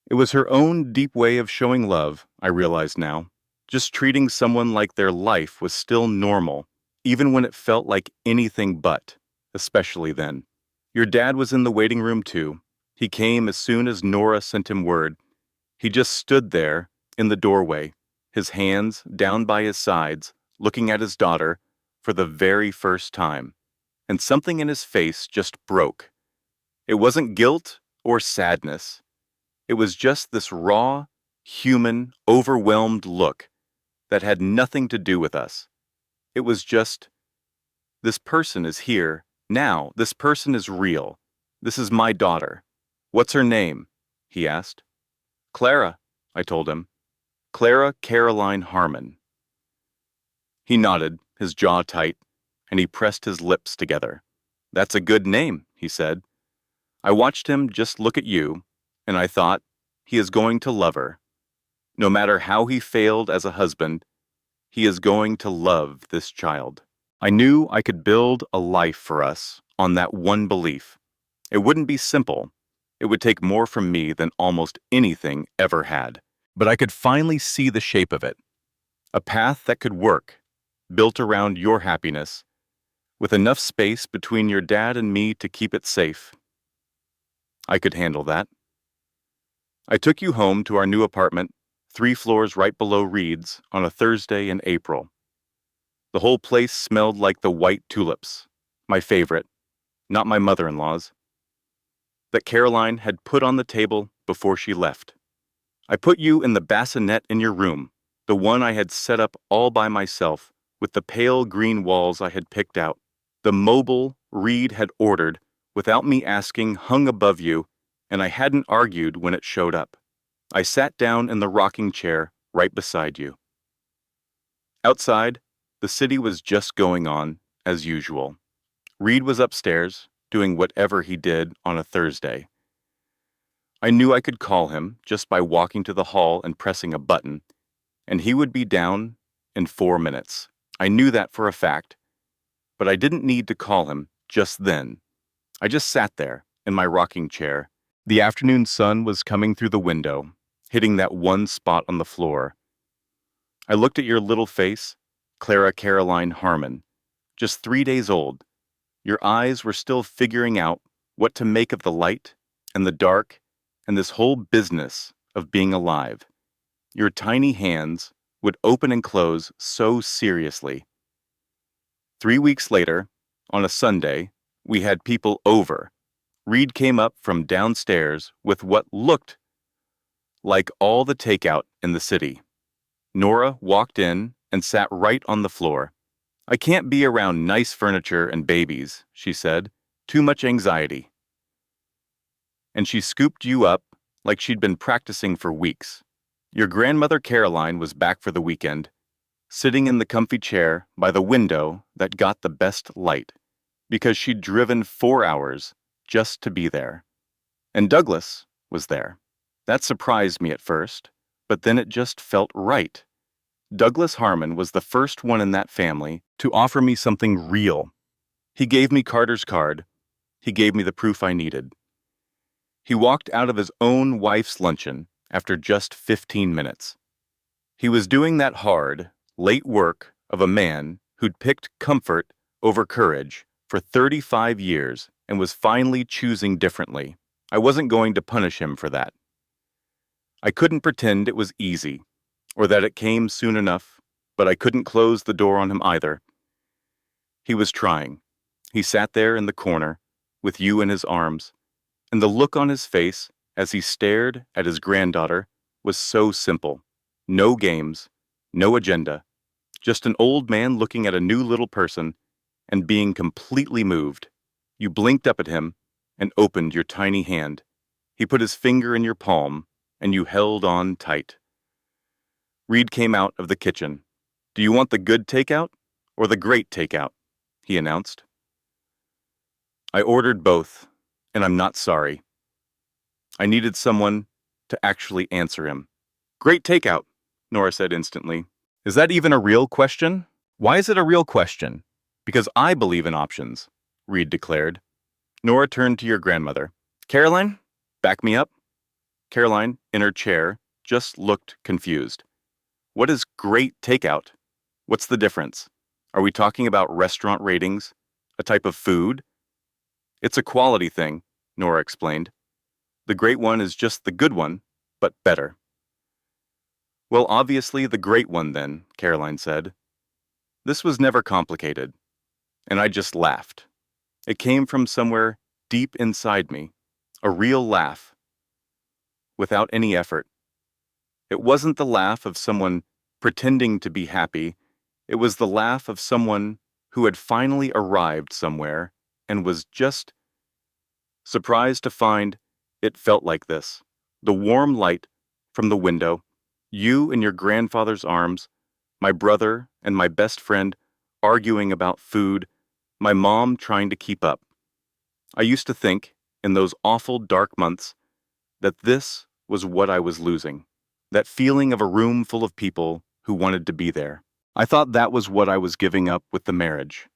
Speaker 2: It was her own deep way of showing love, I realize now. Just treating someone like their life was still normal, even when it felt like anything but, especially then. Your dad was in the waiting room too. He came as soon as Nora sent him word. He just stood there in the doorway, his hands down by his sides, looking at his daughter for the very first time. And something in his face just broke. It wasn't guilt or sadness. It was just this raw, human, overwhelmed look that had nothing to do with us. It was just, this person is here now. This person is real. This is my daughter. "What's her name?" he asked. "Clara," I told him. "Clara Caroline Harmon." He nodded, his jaw tight, and he pressed his lips together. "That's a good name," he said. I watched him just look at you, and I thought, he is going to love her. No matter how he failed as a husband, he is going to love this child. I knew I could build a life for us on that one belief. It wouldn't be simple. It would take more from me than almost anything ever had. But I could finally see the shape of it. A path that could work, built around your happiness, with enough space between your dad and me to keep it safe. I could handle that. I took you home to our new apartment, 3 floors right below Reed's, on a Thursday in April. The whole place smelled like the white tulips, my favorite, not my mother-in-law's, that Caroline had put on the table before she left. I put you in the bassinet in your room, the one I had set up all by myself, with the pale green walls I had picked out. The mobile Reed had ordered, without me asking, hung above you, and I hadn't argued when it showed up. I sat down in the rocking chair right beside you. Outside, the city was just going on, as usual. Reed was upstairs, doing whatever he did on a Thursday. I knew I could call him just by walking to the hall and pressing a button, and he would be down in 4 minutes. I knew that for a fact, but I didn't need to call him just then. I just sat there in my rocking chair. The afternoon sun was coming through the window, hitting that one spot on the floor. I looked at your little face, Clara Caroline Harmon, just 3 days old. Your eyes were still figuring out what to make of the light and the dark and this whole business of being alive. Your tiny hands would open and close so seriously. 3 weeks later, on a Sunday, we had people over. Reed came up from downstairs with what looked like all the takeout in the city. Nora walked in and sat right on the floor. "I can't be around nice furniture and babies," she said. "Too much anxiety." And she scooped you up like she'd been practicing for weeks. Your grandmother Caroline was back for the weekend, sitting in the comfy chair by the window that got the best light, because she'd driven 4 hours just to be there. And Douglas was there. That surprised me at first, but then it just felt right. Douglas Harmon was the first one in that family to offer me something real. He gave me Carter's card. He gave me the proof I needed. He walked out of his own wife's luncheon after just 15 minutes. He was doing that hard, late work of a man who'd picked comfort over courage for 35 years and was finally choosing differently. I wasn't going to punish him for that. I couldn't pretend it was easy, or that it came soon enough, but I couldn't close the door on him either. He was trying. He sat there in the corner, with you in his arms, and the look on his face as he stared at his granddaughter was so simple. No games, no agenda, just an old man looking at a new little person and being completely moved. You blinked up at him and opened your tiny hand. He put his finger in your palm, and you held on tight. Reed came out of the kitchen. "Do you want the good takeout or the great takeout?" he announced. I ordered both, and I'm not sorry. I needed someone to actually answer him. "Great takeout," Nora said instantly. "Is that even a real question?" "Why is it a real question?" "Because I believe in options," Reed declared. Nora turned to your grandmother. "Caroline, back me up." Caroline, in her chair, just looked confused. "What is great takeout? What's the difference? Are we talking about restaurant ratings? A type of food?" "It's a quality thing," Nora explained. "The great one is just the good one, but better." "Well, obviously the great one then," Caroline said. This was never complicated, and I just laughed. It came from somewhere deep inside me, a real laugh, without any effort. It wasn't the laugh of someone pretending to be happy. It was the laugh of someone who had finally arrived somewhere and was just surprised to find it felt like this. The warm light from the window, you in your grandfather's arms, my brother and my best friend arguing about food, my mom trying to keep up. I used to think, in those awful dark months, that this was what I was losing. That feeling of a room full of people who wanted to be there. I thought that was what I was giving up with the marriage.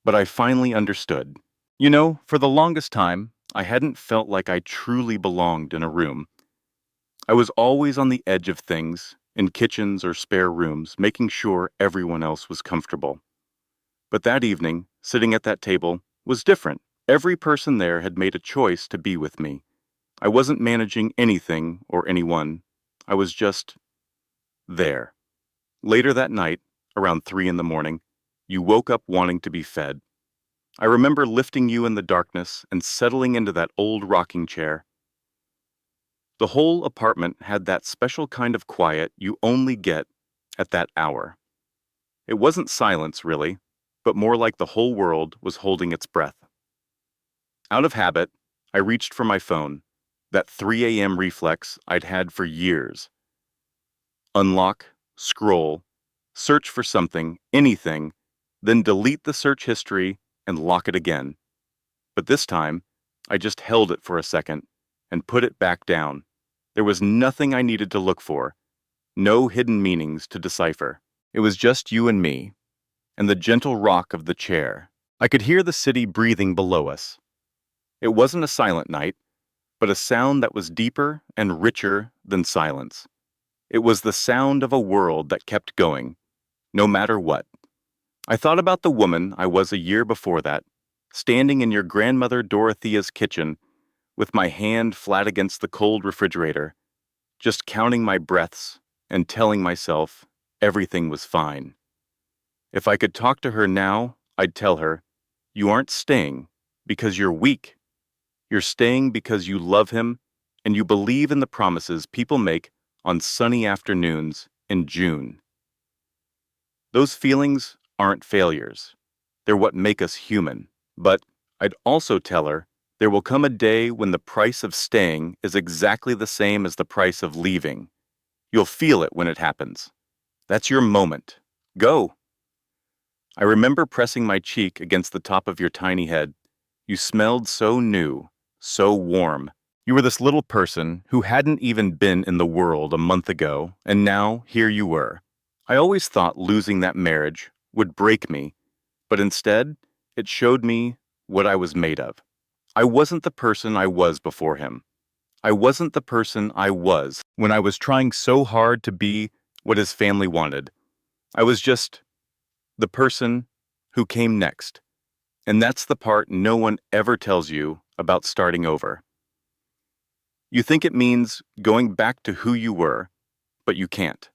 Speaker 2: But I finally understood. You know, for the longest time, I hadn't felt like I truly belonged in a room. I was always on the edge of things, in kitchens or spare rooms, making sure everyone else was comfortable. But that evening, sitting at that table, was different. Every person there had made a choice to be with me. I wasn't managing anything or anyone. I was just there. Later that night, around 3 in the morning, you woke up wanting to be fed. I remember lifting you in the darkness and settling into that old rocking chair. The whole apartment had that special kind of quiet you only get at that hour. It wasn't silence, really, but more like the whole world was holding its breath. Out of habit, I reached for my phone, that 3 a.m. reflex I'd had for years. Unlock, scroll, search for something, anything, then delete the search history and lock it again. But this time, I just held it for a second and put it back down. There was nothing I needed to look for, no hidden meanings to decipher. It was just you and me, and the gentle rock of the chair. I could hear the city breathing below us. It wasn't a silent night, but a sound that was deeper and richer than silence. It was the sound of a world that kept going, no matter what. I thought about the woman I was a year before that, standing in your grandmother Dorothea's kitchen, with my hand flat against the cold refrigerator, just counting my breaths and telling myself everything was fine. If I could talk to her now, I'd tell her, "You aren't staying because you're weak. You're staying because you love him and you believe in the promises people make on sunny afternoons in June." Those feelings aren't failures. They're what make us human. But I'd also tell her there will come a day when the price of staying is exactly the same as the price of leaving. You'll feel it when it happens. That's your moment. Go. I remember pressing my cheek against the top of your tiny head. You smelled so new, so warm. You were this little person who hadn't even been in the world a month ago, and now here you were. I always thought losing that marriage would break me, but instead, it showed me what I was made of. I wasn't the person I was before him. I wasn't the person I was when I was trying so hard to be what his family wanted. I was just the person who came next. And that's the part no one ever tells you about starting over. You think it means going back to who you were, but you can't.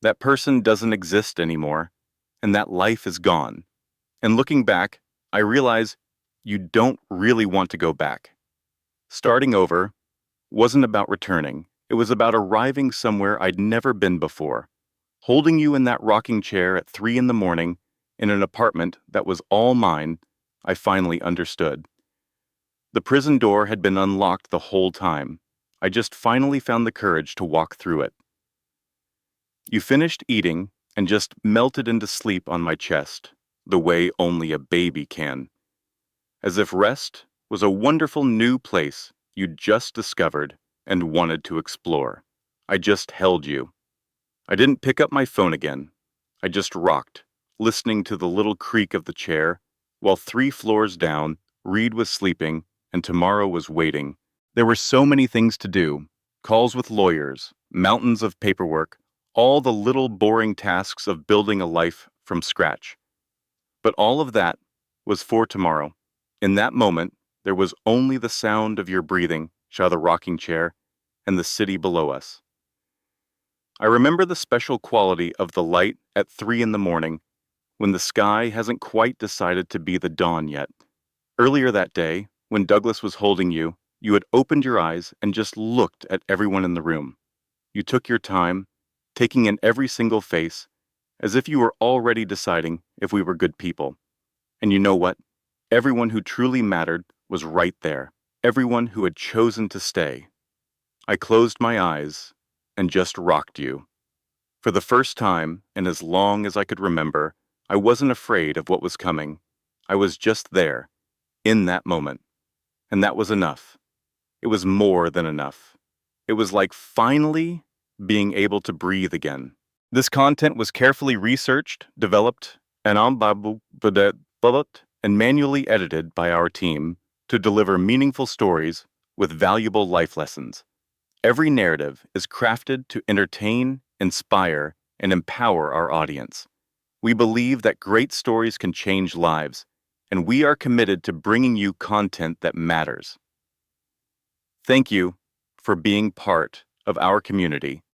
Speaker 2: That person doesn't exist anymore, and that life is gone. And looking back, I realize you don't really want to go back. Starting over wasn't about returning. It was about arriving somewhere I'd never been before. Holding you in that rocking chair at 3 in the morning in an apartment that was all mine, I finally understood. The prison door had been unlocked the whole time. I just finally found the courage to walk through it. You finished eating and just melted into sleep on my chest, the way only a baby can. As if rest was a wonderful new place you'd just discovered and wanted to explore. I just held you. I didn't pick up my phone again. I just rocked, listening to the little creak of the chair, while 3 floors down, Reed was sleeping and tomorrow was waiting. There were so many things to do, calls with lawyers, mountains of paperwork, all the little boring tasks of building a life from scratch. But all of that was for tomorrow. In that moment, there was only the sound of your breathing, the rocking chair, and the city below us. I remember the special quality of the light at 3 in the morning, when the sky hasn't quite decided to be the dawn yet. Earlier that day, when Douglas was holding you, you had opened your eyes and just looked at everyone in the room. You took your time, taking in every single face, as if you were already deciding if we were good people. And you know what? Everyone who truly mattered was right there. Everyone who had chosen to stay. I closed my eyes and just rocked you. For the first time, and as long as I could remember, I wasn't afraid of what was coming. I was just there, in that moment. And that was enough. It was more than enough. It was like finally being able to breathe again. This content was carefully researched, developed, and manually edited by our team to deliver meaningful stories with valuable life lessons. Every narrative is crafted to entertain, inspire, and empower our audience. We believe that great stories can change lives, and we are committed to bringing you content that matters. Thank you for being part of our community.